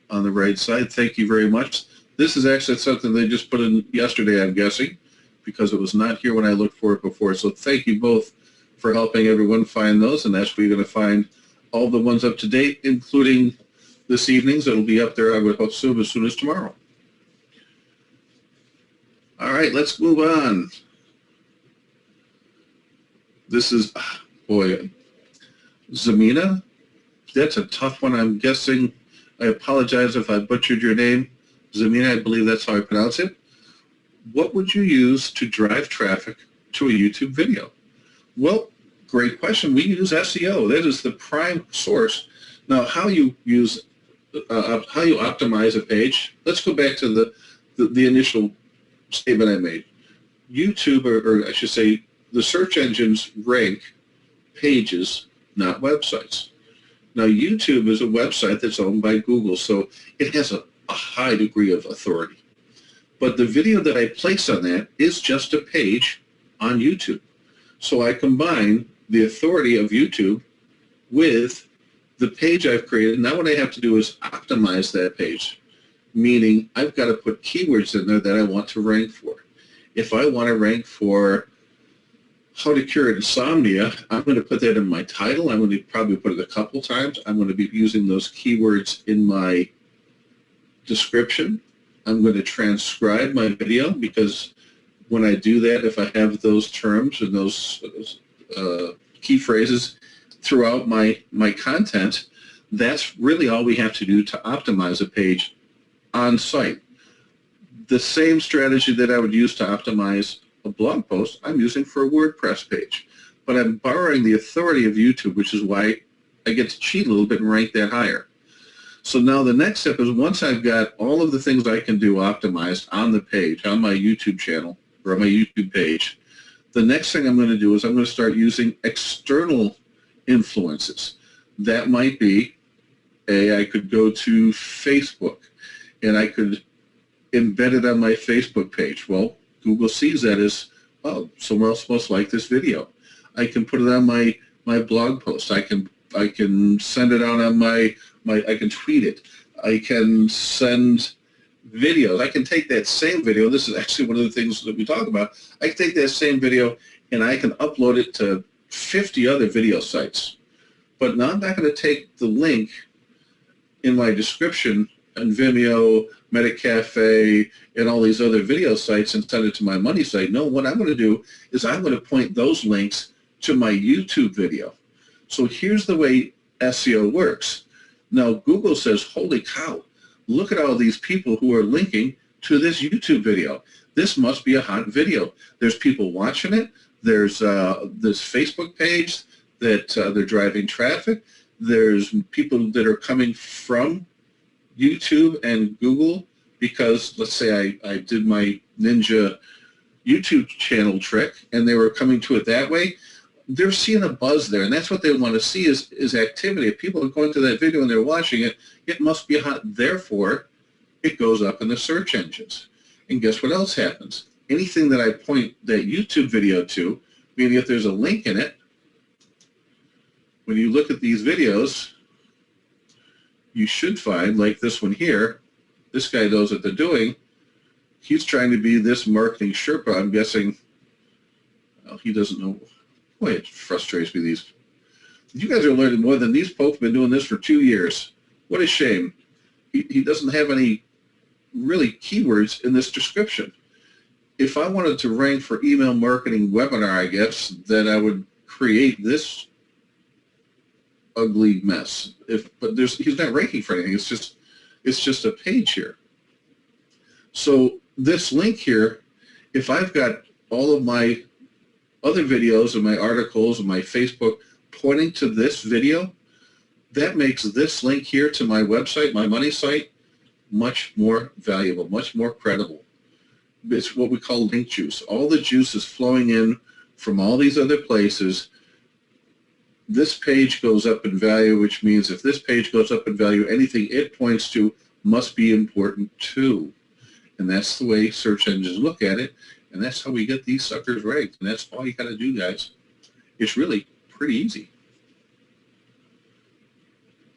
Speaker 1: on the right side. Thank you very much. This is actually something they just put in yesterday, I'm guessing, because it was not here when I looked for it before. So thank you both for helping everyone find those, and that's where you're going to find all the ones up to date, including this evening's. It'll be up there, I would hope, as soon as tomorrow. All right, let's move on. This is, boy, Zamina. That's a tough one, I'm guessing. I apologize if I butchered your name. Zamina, I believe that's how I pronounce it. What would you use to drive traffic to a YouTube video? Well, great question. We use SEO. That is the prime source. Now, how you use, how you optimize a page. Let's go back to the initial statement I made. YouTube, or I should say, the search engines rank pages, not websites. Now, YouTube is a website that's owned by Google, so it has a high degree of authority. But the video that I place on that is just a page on YouTube. So I combine the authority of YouTube with the page I've created. Now what I have to do is optimize that page, meaning I've got to put keywords in there that I want to rank for. If I want to rank for how to cure insomnia, I'm going to put that in my title. I'm going to probably put it a couple times. I'm going to be using those keywords in my description. I'm going to transcribe my video, because when I do that, if I have those terms and those key phrases throughout my content, that's really all we have to do to optimize a page on site. The same strategy that I would use to optimize a blog post, I'm using for a WordPress page. But I'm borrowing the authority of YouTube, which is why I get to cheat a little bit and rank that higher. So now the next step is, once I've got all of the things I can do optimized on the page, on my YouTube channel, or on my YouTube page, the next thing I'm going to do is I'm going to start using external influences. That might be, I could go to Facebook, and I could embed it on my Facebook page. Well, Google sees that as, oh, someone else must like this video. I can put it on my blog post. I can send it out on I can tweet it. I can send videos. I can take that same video. This is actually one of the things that we talk about. I can take that same video and I can upload it to 50 other video sites. But now I'm not going to take the link in my description on Vimeo, Metacafe, and all these other video sites and send it to my money site. No, what I'm going to do is I'm going to point those links to my YouTube video. So here's the way SEO works. Now Google says, holy cow, look at all these people who are linking to this YouTube video. This must be a hot video. There's people watching it. There's this Facebook page that they're driving traffic. There's people that are coming from YouTube and Google because, let's say I did my Ninja YouTube channel trick and they were coming to it that way. They're seeing a buzz there, and that's what they want to see is activity. If people are going to that video and they're watching it, it must be hot. Therefore, it goes up in the search engines. And guess what else happens? Anything that I point that YouTube video to, meaning if there's a link in it, when you look at these videos, you should find, like this one here, this guy knows what they're doing. He's trying to be this marketing Sherpa. I'm guessing, well, he doesn't know. Boy, it frustrates me. You guys are learning more than these folks have been doing this for 2 years. What a shame. He doesn't have any really keywords in this description. If I wanted to rank for email marketing webinar, I guess, then I would create this ugly mess. But he's not ranking for anything. It's just a page here. So this link here, if I've got all of my other videos and my articles and my Facebook pointing to this video, that makes this link here to my website, my money site, much more valuable, much more credible. It's what we call link juice. All the juice is flowing in from all these other places. This page goes up in value, which means if this page goes up in value, anything it points to must be important too. And that's the way search engines look at it, and that's how we get these suckers ranked. And that's all you got to do, guys. It's really pretty easy.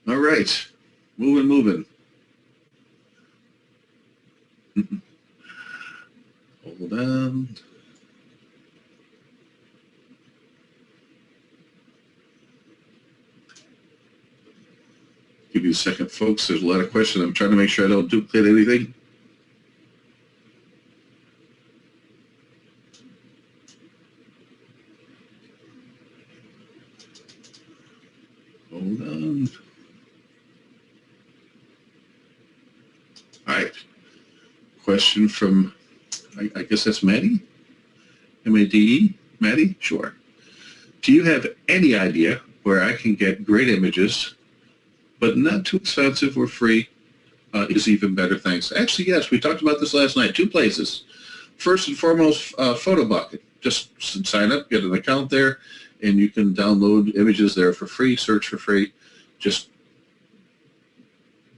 Speaker 1: All right, moving. Hold on. Give you a second, folks. There's a lot of questions. I'm trying to make sure I don't duplicate anything. Hold on. All right. Question from, I guess that's Maddie? M-A-D-E? Maddie? Sure. Do you have any idea where I can get great images, but not too expensive or free is even better, thanks? Actually, yes, we talked about this last night. 2 places. First and foremost, PhotoBucket. Just sign up, get an account there, and you can download images there for free, search for free. Just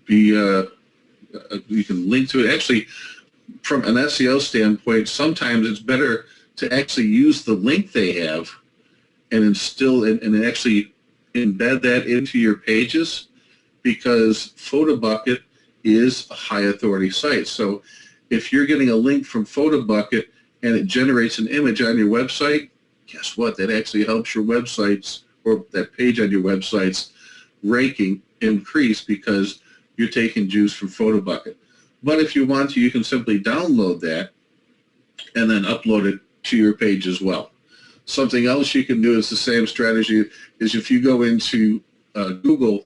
Speaker 1: be, you can link to it. Actually, from an SEO standpoint, sometimes it's better to actually use the link they have and instill and actually embed that into your pages, because PhotoBucket is a high authority site. So if you're getting a link from PhotoBucket and it generates an image on your website, guess what? That actually helps your websites, or that page on your website's ranking increase, because you're taking juice from PhotoBucket. But if you want to, you can simply download that and then upload it to your page as well. Something else you can do is the same strategy, is if you go into Google,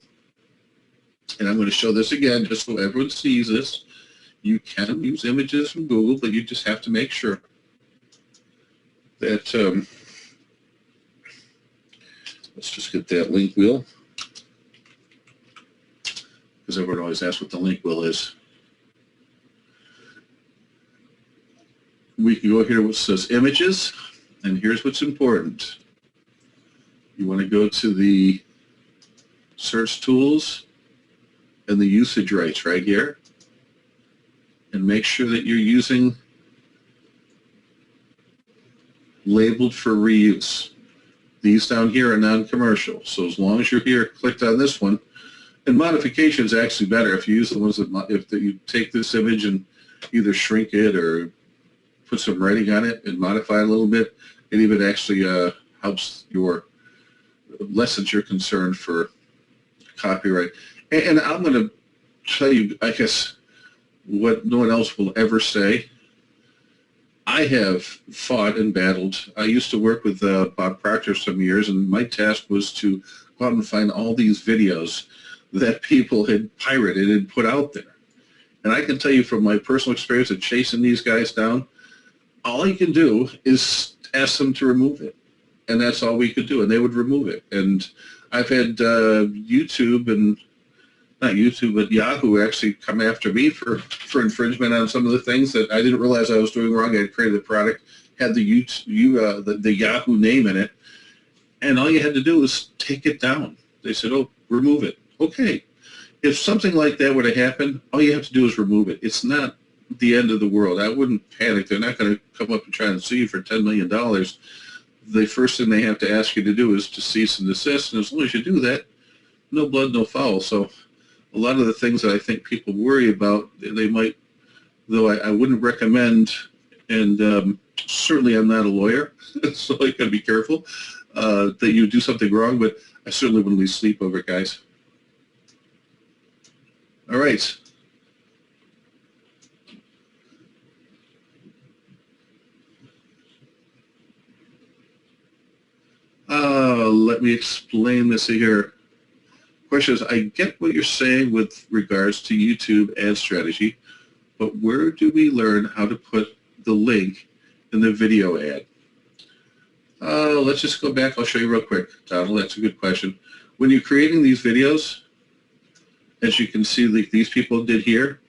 Speaker 1: and I'm going to show this again just so everyone sees this. You can use images from Google, but you just have to make sure that, let's just get that link wheel, because everyone always asks what the link wheel is. We can go here where it says images, and here's what's important. You want to go to the search tools and the usage rights right here, and make sure that you're using labeled for reuse. These down here are non-commercial. So as long as you're here, clicked on this one, and modification is actually better if you use the ones that you take this image and either shrink it or put some writing on it and modify it a little bit. It even actually helps lessens your concern for copyright. And I'm going to tell you, I guess, what no one else will ever say. I have fought and battled. I used to work with Bob Proctor some years, and my task was to go out and find all these videos that people had pirated and put out there. And I can tell you from my personal experience of chasing these guys down, all you can do is ask them to remove it. And that's all we could do, and they would remove it. And I've had YouTube and, not YouTube, but Yahoo actually come after me for infringement on some of the things that I didn't realize I was doing wrong. I had created a product, had the Yahoo name in it, and all you had to do was take it down. They said, oh, remove it. Okay. If something like that were to happen, all you have to do is remove it. It's not the end of the world. I wouldn't panic. They're not going to come up and try and sue you for $10 million. The first thing they have to ask you to do is to cease and desist, and as long as you do that, no blood, no foul. So a lot of the things that I think people worry about, they might, though I wouldn't recommend, and certainly I'm not a lawyer, so I got to be careful that you do something wrong, but I certainly wouldn't lose sleep over it, guys. All right. Let me explain this here. Question is, I get what you're saying with regards to YouTube ad strategy, but where do we learn how to put the link in the video ad? Let's just go back. I'll show you real quick, Donald. That's a good question. When you're creating these videos, as you can see like these people did here,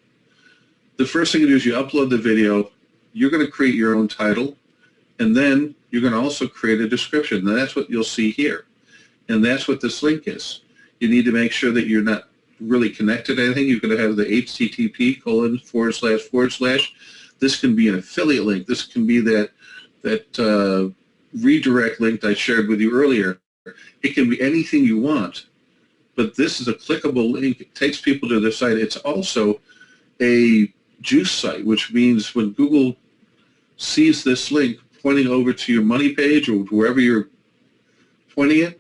Speaker 1: the first thing you do is you upload the video. You're going to create your own title, and then you're going to also create a description. And that's what you'll see here. And that's what this link is. You need to make sure that you're not really connected to anything. You're going to have the http://. This can be an affiliate link. This can be that redirect link I shared with you earlier. It can be anything you want. But this is a clickable link. It takes people to their site. It's also a juice site, which means when Google sees this link pointing over to your money page or wherever you're pointing it,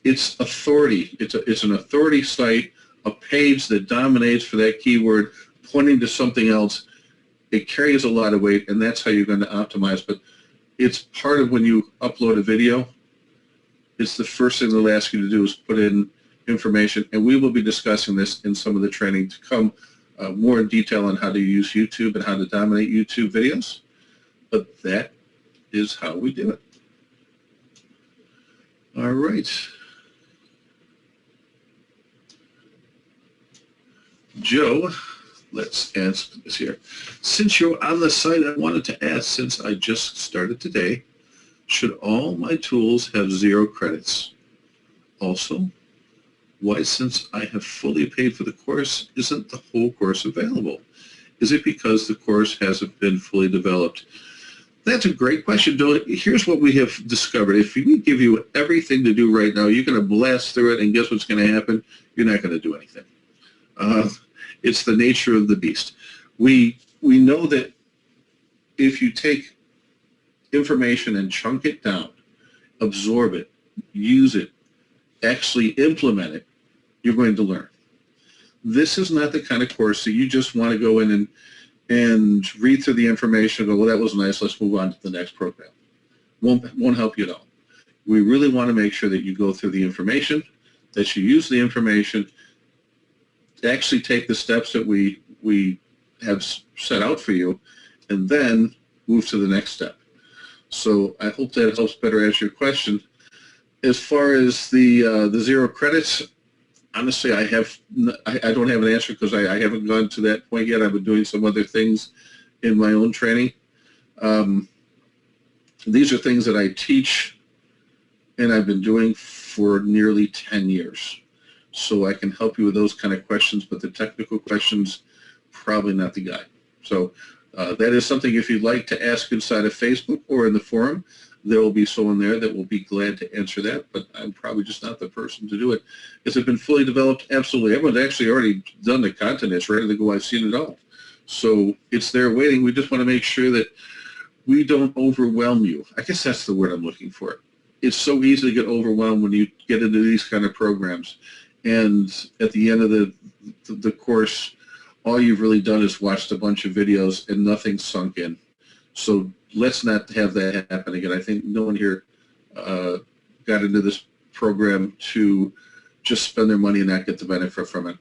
Speaker 1: it's authority. It's an authority site, a page that dominates for that keyword, pointing to something else. It carries a lot of weight, and that's how you're going to optimize. But it's part of when you upload a video. It's the first thing they'll ask you to do is put in information, and we will be discussing this in some of the training to come, more in detail on how to use YouTube and how to dominate YouTube videos. But that is how we do it. All right. Joe, let's answer this here. Since you're on the site, I wanted to ask, since I just started today, should all my tools have 0 credits? Also, why, since I have fully paid for the course, isn't the whole course available? Is it because the course hasn't been fully developed? That's a great question, Joe. Here's what we have discovered. If we give you everything to do right now, you're going to blast through it, and guess what's going to happen? You're not going to do anything. It's the nature of the beast. We know that if you take information and chunk it down, absorb it, use it, actually implement it, you're going to learn. This is not the kind of course that you just want to go in and read through the information and go, well, that was nice, let's move on to the next program. Won't help you at all. We really want to make sure that you go through the information, that you use the information, actually take the steps that we have set out for you, and then move to the next step. So I hope that helps better answer your question. As far as the 0 credits, honestly, I don't have an answer because I haven't gone to that point yet. I've been doing some other things in my own training. These are things that I teach and I've been doing for nearly 10 years. So I can help you with those kind of questions, but the technical questions, probably not the guy. So that is something if you'd like to ask inside of Facebook or in the forum, there will be someone there that will be glad to answer that, but I'm probably just not the person to do it. Has it been fully developed? Absolutely. Everyone's actually already done the content. It's ready to go. I've seen it all. So it's there waiting. We just want to make sure that we don't overwhelm you. I guess that's the word I'm looking for. It's so easy to get overwhelmed when you get into these kind of programs. And at the end of the course, all you've really done is watched a bunch of videos and nothing sunk in. So let's not have that happen again. I think no one here got into this program to just spend their money and not get the benefit from it.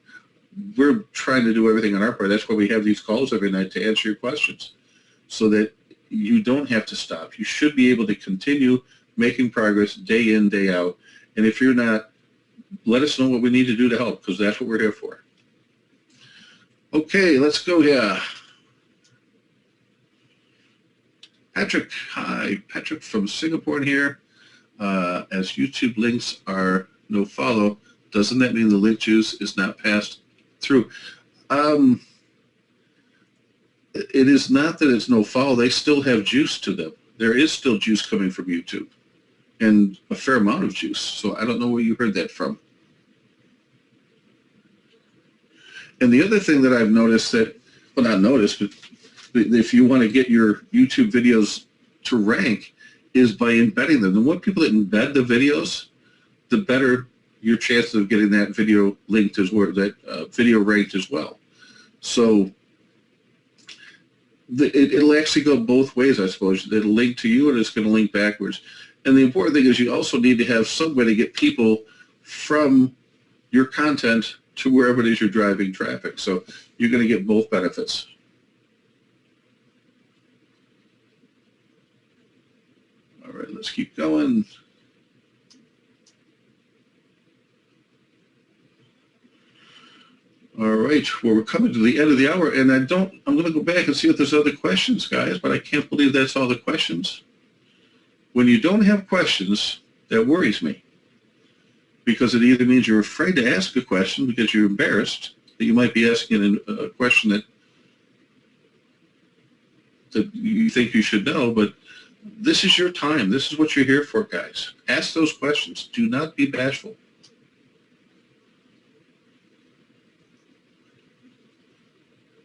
Speaker 1: We're trying to do everything on our part. That's why we have these calls every night to answer your questions, so that you don't have to stop. You should be able to continue making progress day in, day out. And if you're not, let us know what we need to do to help, because that's what we're here for. Okay, let's go here. Patrick, hi. Patrick from Singapore here. As YouTube links are no follow, doesn't that mean the link juice is not passed through? It is not that it's no follow. They still have juice to them. There is still juice coming from YouTube, and a fair amount of juice. So I don't know where you heard that from. And the other thing that I've noticed that, well, not noticed, but if you want to get your YouTube videos to rank, is by embedding them. The more people that embed the videos, the better your chances of getting that video linked as well, that video ranked as well. So it'll actually go both ways, I suppose. It'll link to you, and it's going to link backwards. And the important thing is you also need to have some way to get people from your content to wherever it is you're driving traffic. So you're going to get both benefits. All right, let's keep going. All right, well, we're coming to the end of the hour, and I'm going to go back and see if there's other questions, guys, but I can't believe that's all the questions. When you don't have questions, that worries me, because it either means you're afraid to ask a question because you're embarrassed that you might be asking a question that you think you should know, but this is your time. This is what you're here for, guys. Ask those questions. Do not be bashful.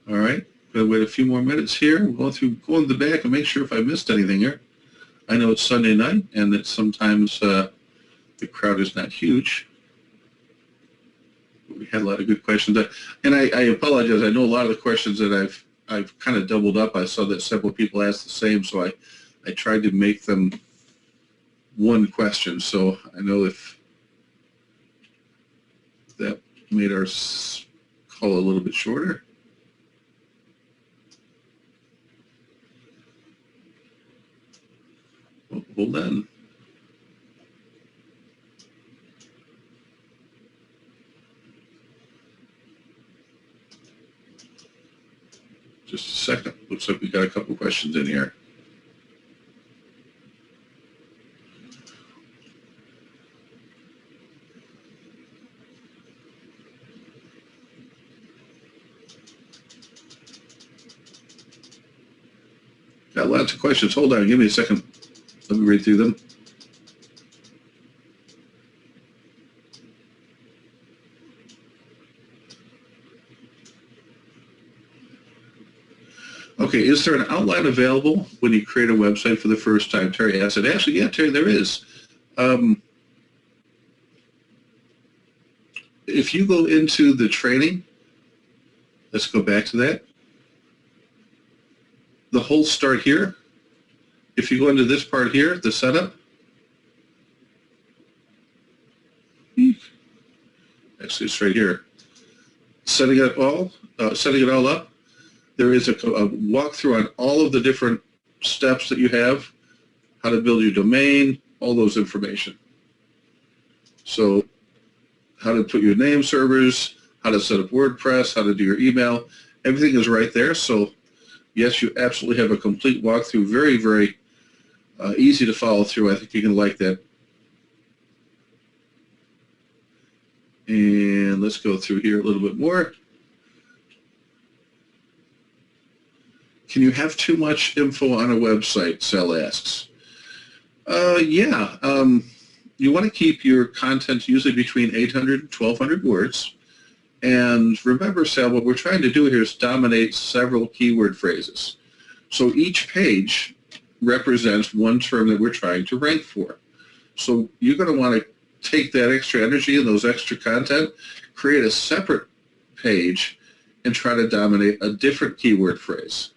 Speaker 1: All right, going to wait a few more minutes here. We'll go in the back and make sure if I missed anything here. I know it's Sunday night, and that sometimes the crowd is not huge. We had a lot of good questions, and I apologize. I know a lot of the questions that I've kind of doubled up. I saw that several people asked the same, so I tried to make them one question. So I know if that made our call a little bit shorter. Oh, hold on. Just a second. Looks like we got a couple questions in here. Got lots of questions. Hold on. Give me a second. Let me read through them. Okay, is there an outline available when you create a website for the first time? Terry asked it. Actually, yeah, Terry, there is. If you go into the training, let's go back to that. The whole start here. If you go into this part here, the setup. Actually, it's right here. Setting it all up. There is a walkthrough on all of the different steps that you have, how to build your domain, all those information. So how to put your name servers, how to set up WordPress, how to do your email, everything is right there. So yes, you absolutely have a complete walkthrough, very, very easy to follow through. I think you can like that. And let's go through here a little bit more. Can you have too much info on a website? Sal asks. Yeah. You want to keep your content usually between 800 and 1,200 words. And remember, Sal, what we're trying to do here is dominate several keyword phrases. So each page represents one term that we're trying to rank for. So you're going to want to take that extra energy and those extra content, create a separate page, and try to dominate a different keyword phrase.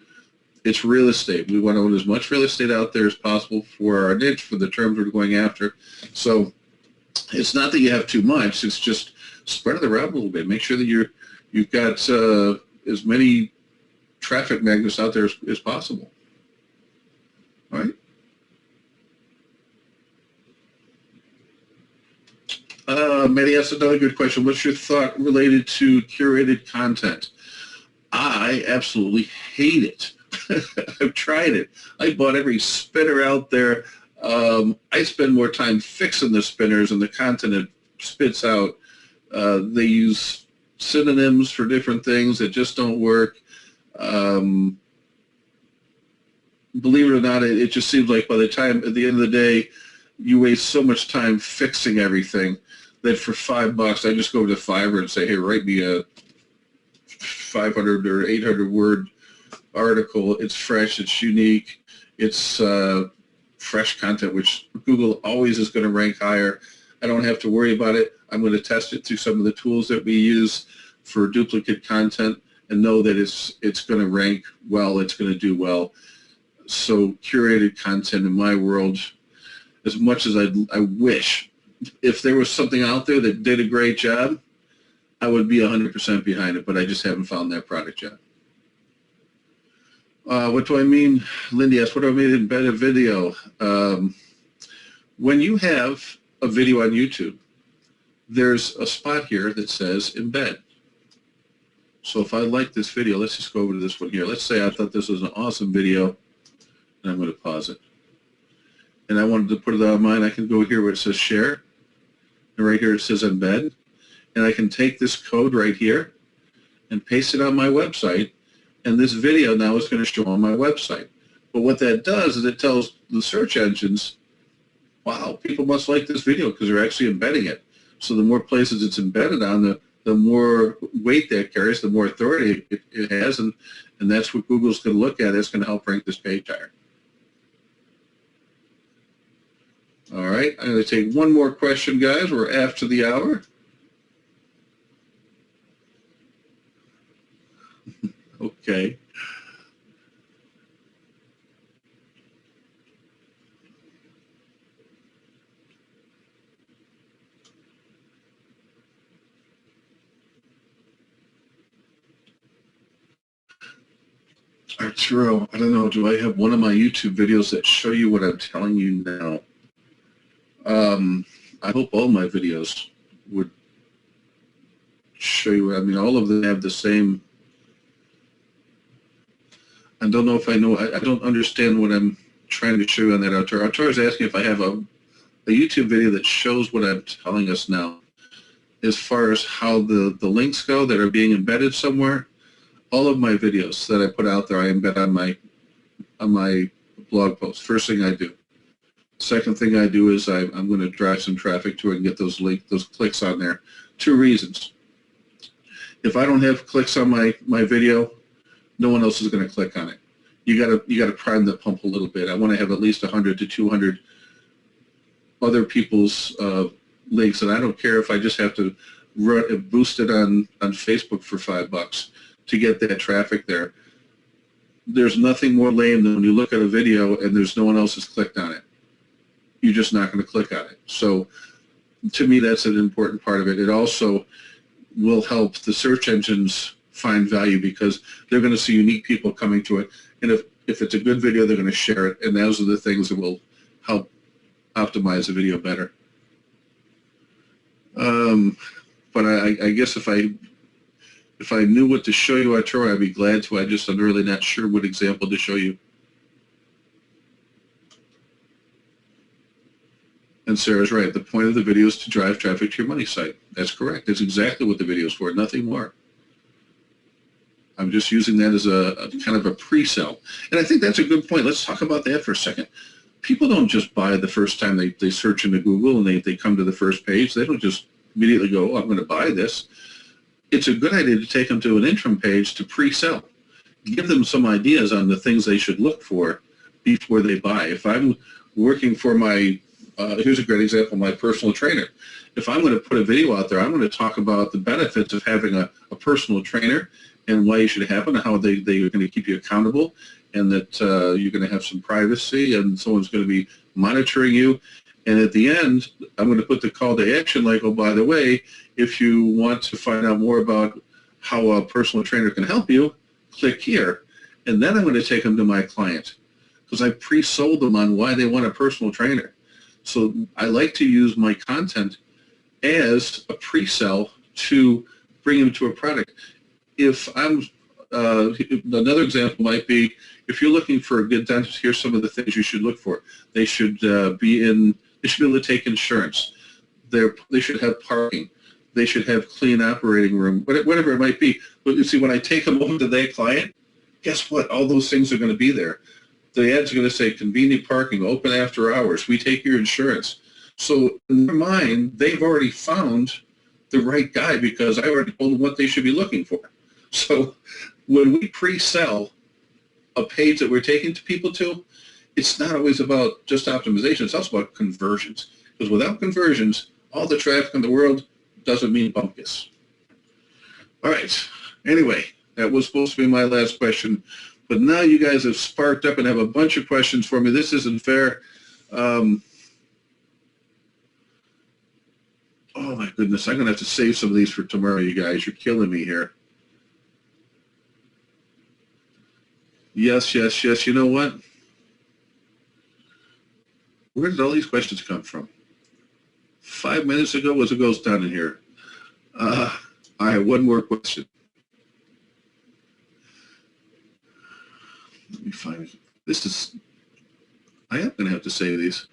Speaker 1: It's real estate. We want to own as much real estate out there as possible for our niche, for the terms we're going after. So it's not that you have too much. It's just spread it around a little bit. Make sure that you've got as many traffic magnets out there as possible. All right. Maddie asked another good question. What's your thought related to curated content? I absolutely hate it. I've tried it. I bought every spinner out there. I spend more time fixing the spinners and the content it spits out. They use synonyms for different things that just don't work. Believe it or not, it just seems like by the time, at the end of the day, you waste so much time fixing everything that for $5, I just go to Fiverr and say, hey, write me a 500 or 800 word article. It's fresh, it's unique, it's fresh content, which Google always is going to rank higher. I don't have to worry about it. I'm going to test it through some of the tools that we use for duplicate content and know that it's going to rank well, it's going to do well. So curated content in my world, as much as I wish, if there was something out there that did a great job, I would be 100% behind it, but I just haven't found that product yet. What do I mean? Lindy asked, what do I mean embedded video? When you have a video on YouTube, there's a spot here that says embed. So if I like this video, let's just go over to this one here. Let's say I thought this was an awesome video, and I'm going to pause it. And I wanted to put it on mine. I can go here where it says share, and right here it says embed. And I can take this code right here and paste it on my website, and this video now is going to show on my website. But what that does is it tells the search engines, wow, people must like this video because they're actually embedding it. So the more places it's embedded on, the more weight that carries, the more authority it has, and that's what Google's going to look at. It's going to help rank this page higher. All right, I'm going to take one more question, guys. We're after the hour. Okay. Arturo, I don't know, do I have one of my YouTube videos that show you what I'm telling you now? I hope all my videos would show you. I mean, all of them have the same. I don't know if I know. I don't understand what I'm trying to show you on that, Arturo. Arturo is asking if I have a YouTube video that shows what I'm telling us now. As far as how the links go that are being embedded somewhere, all of my videos that I put out there, I embed on my blog post. First thing I do. Second thing I do is I'm going to drive some traffic to it and get those clicks on there. Two reasons. If I don't have clicks on my video, no one else is going to click on it. You got to prime the pump a little bit. I want to have at least 100 to 200 other people's links, and I don't care if I just have to boost it on Facebook for $5 to get that traffic there. There's nothing more lame than when you look at a video and there's no one else has clicked on it. You're just not going to click on it. So to me, that's an important part of it. It also will help the search engines find value because they're going to see unique people coming to it. And if it's a good video, they're going to share it. And those are the things that will help optimize the video better. But I guess if I knew what to show you, Arturo, I'd be glad to. I'm really not sure what example to show you. And Sarah's right. The point of the video is to drive traffic to your money site. That's correct. That's exactly what the video is for, nothing more. I'm just using that as a kind of a pre-sell. And I think that's a good point. Let's talk about that for a second. people don't just buy the first time they search into Google and they come to the first page. They don't just immediately go, oh, I'm going to buy this. It's a good idea to take them to an interim page to pre-sell. Give them some ideas on the things they should look for before they buy. If I'm working for my, here's a great example, my personal trainer. If I'm going to put a video out there, I'm going to talk about the benefits of having a personal trainer and why you should have it and how they're going to keep you accountable, and that you're going to have some privacy and someone's going to be monitoring you. And at the end, I'm going to put the call to action like, oh, by the way, if you want to find out more about how a personal trainer can help you, click here. And then I'm going to take them to my client because I pre-sold them on why they want a personal trainer. So I like to use my content as a pre-sell to bring them to a product. If I'm, another example might be, if you're looking for a good dentist, here's some of the things you should look for. They should be able to take insurance. They should have parking. They should have clean operating room, whatever it might be. But you see, when I take them over to their client, guess what? All those things are going to be there. The ad's going to say convenient parking, open after hours. We take your insurance. So in their mind, they've already found the right guy because I already told them what they should be looking for. So when we pre-sell a page that we're taking to people to, it's not always about just optimization. It's also about conversions. Because without conversions, all the traffic in the world doesn't mean bumpkus. All right. Anyway, that was supposed to be my last question. But now you guys have sparked up and have a bunch of questions for me. This isn't fair. Oh, my goodness. I'm going to have to save some of these for tomorrow, you guys. You're killing me here. Yes, yes, yes. You know what? Where did all these questions come from? 5 minutes ago was a ghost down in here. I have one more question. Let me find it. This is, I am going to have to save these.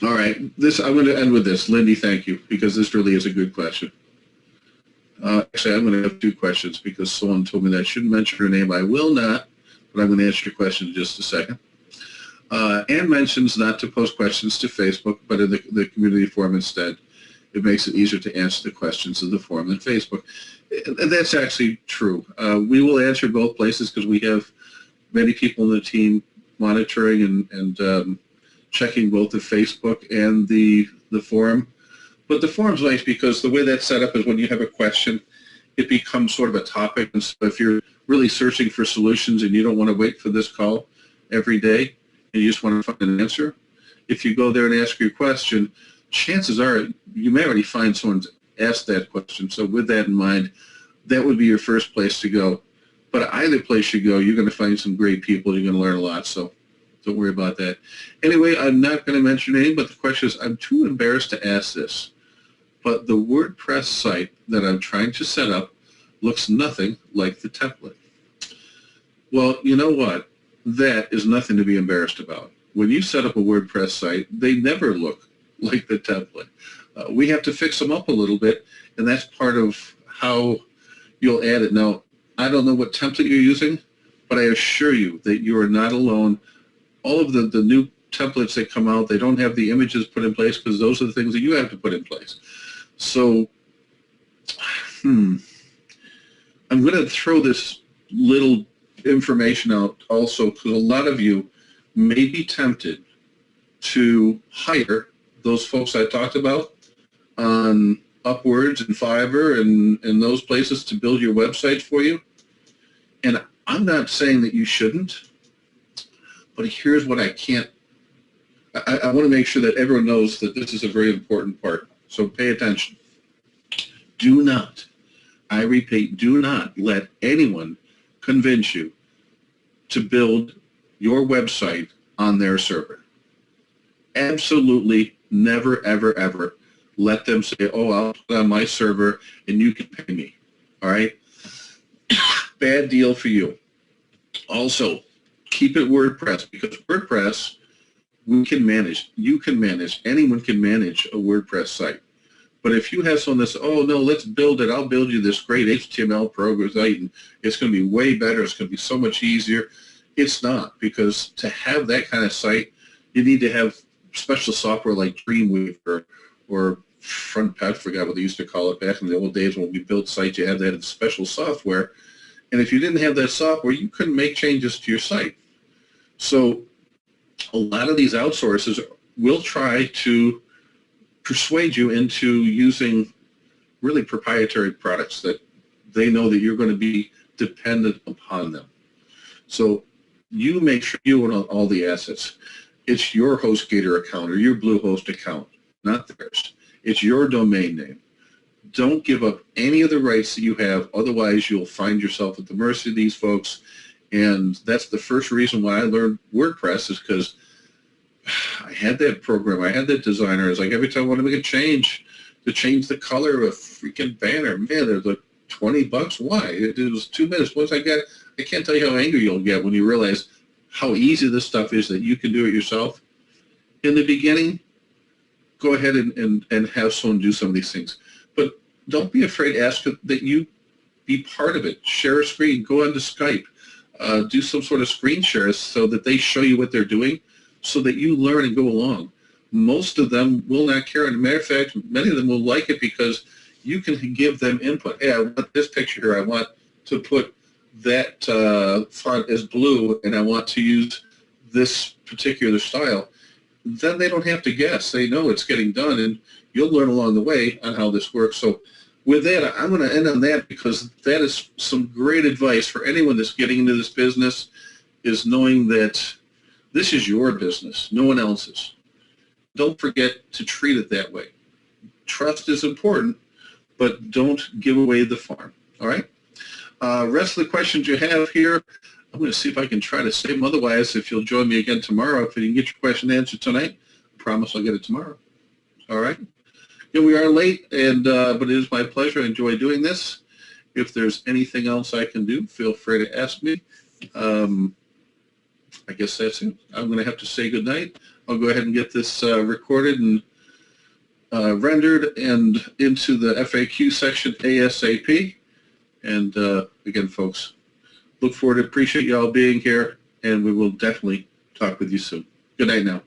Speaker 1: All right, I'm going to end with this. Lindy, thank you, because this really is a good question. Actually, I'm going to have two questions because someone told me that I shouldn't mention her name. I will not, but I'm going to answer your question in just a second. Ann mentions not to post questions to Facebook, but in the community forum instead. It makes it easier to answer the questions in the forum than Facebook. And that's actually true. We will answer both places because we have many people in the team monitoring and checking both the Facebook and the forum. But the forum's nice because the way that's set up is when you have a question, it becomes sort of a topic. And so if you're really searching for solutions and you don't want to wait for this call every day and you just want to find an answer, if you go there and ask your question, chances are you may already find someone asked that question. So with that in mind, that would be your first place to go. But either place you go, you're going to find some great people. You're going to learn a lot. So don't worry about that. Anyway, I'm not going to mention your name, but the question is, I'm too embarrassed to ask this. But the WordPress site that I'm trying to set up looks nothing like the template. Well, you know what? That is nothing to be embarrassed about. When you set up a WordPress site, they never look like the template. We have to fix them up a little bit, and that's part of how you'll add it. Now, I don't know what template you're using, but I assure you that you are not alone. All of the new templates that come out, they don't have the images put in place because those are the things that you have to put in place. So, I'm going to throw this little information out also because a lot of you may be tempted to hire those folks I talked about on Upwords and Fiverr and those places to build your websites for you. And I'm not saying that you shouldn't, but here's what I can't. I want to make sure that everyone knows that this is a very important part. So pay attention. Do not, I repeat, do not let anyone convince you to build your website on their server. Absolutely never, ever, ever let them say, oh, I'll put it on my server and you can pay me. All right? Bad deal for you. Also, keep it WordPress because WordPress we can manage. You can manage. Anyone can manage a WordPress site. But if you have someone that's, oh no, let's build it, I'll build you this great HTML program, and it's going to be way better, it's going to be so much easier. It's not, because to have that kind of site, you need to have special software like Dreamweaver or FrontPad, I forgot what they used to call it back in the old days when we built sites. You had that special software, and if you didn't have that software, you couldn't make changes to your site. So a lot of these outsourcers will try to persuade you into using really proprietary products that they know that you're going to be dependent upon them. So you make sure you own all the assets. It's your HostGator account or your Bluehost account, not theirs. It's your domain name. Don't give up any of the rights that you have, otherwise you'll find yourself at the mercy of these folks. And that's the first reason why I learned WordPress, is because I had that program, I had that designer. It's like every time I want to make a change, to change the color of a freaking banner, man, there's like $20. Why? It was 2 minutes. Once I can't tell you how angry you'll get when you realize how easy this stuff is, that you can do it yourself. In the beginning, go ahead and have someone do some of these things. But don't be afraid to ask that you be part of it. Share a screen, go onto Skype, do some sort of screen share so that they show you what they're doing, so that you learn and go along. Most of them will not care. As a matter of fact, many of them will like it because you can give them input. Hey, I want this picture here. I want to put that font as blue, and I want to use this particular style. Then they don't have to guess. They know it's getting done, and you'll learn along the way on how this works. So with that, I'm going to end on that, because that is some great advice for anyone that's getting into this business, is knowing that this is your business, no one else's. Don't forget to treat it that way. Trust is important, but don't give away the farm, all right? Rest of the questions you have here, I'm going to see if I can try to save them. Otherwise, if you'll join me again tomorrow, if you can get your question answered tonight, I promise I'll get it tomorrow, all right? Yeah, we are late, but it is my pleasure. I enjoy doing this. If there's anything else I can do, feel free to ask me. I guess that's it. I'm going to have to say goodnight. I'll go ahead and get this recorded and rendered and into the FAQ section ASAP. And again, folks, look forward to, appreciate you all being here, and we will definitely talk with you soon. Good night now.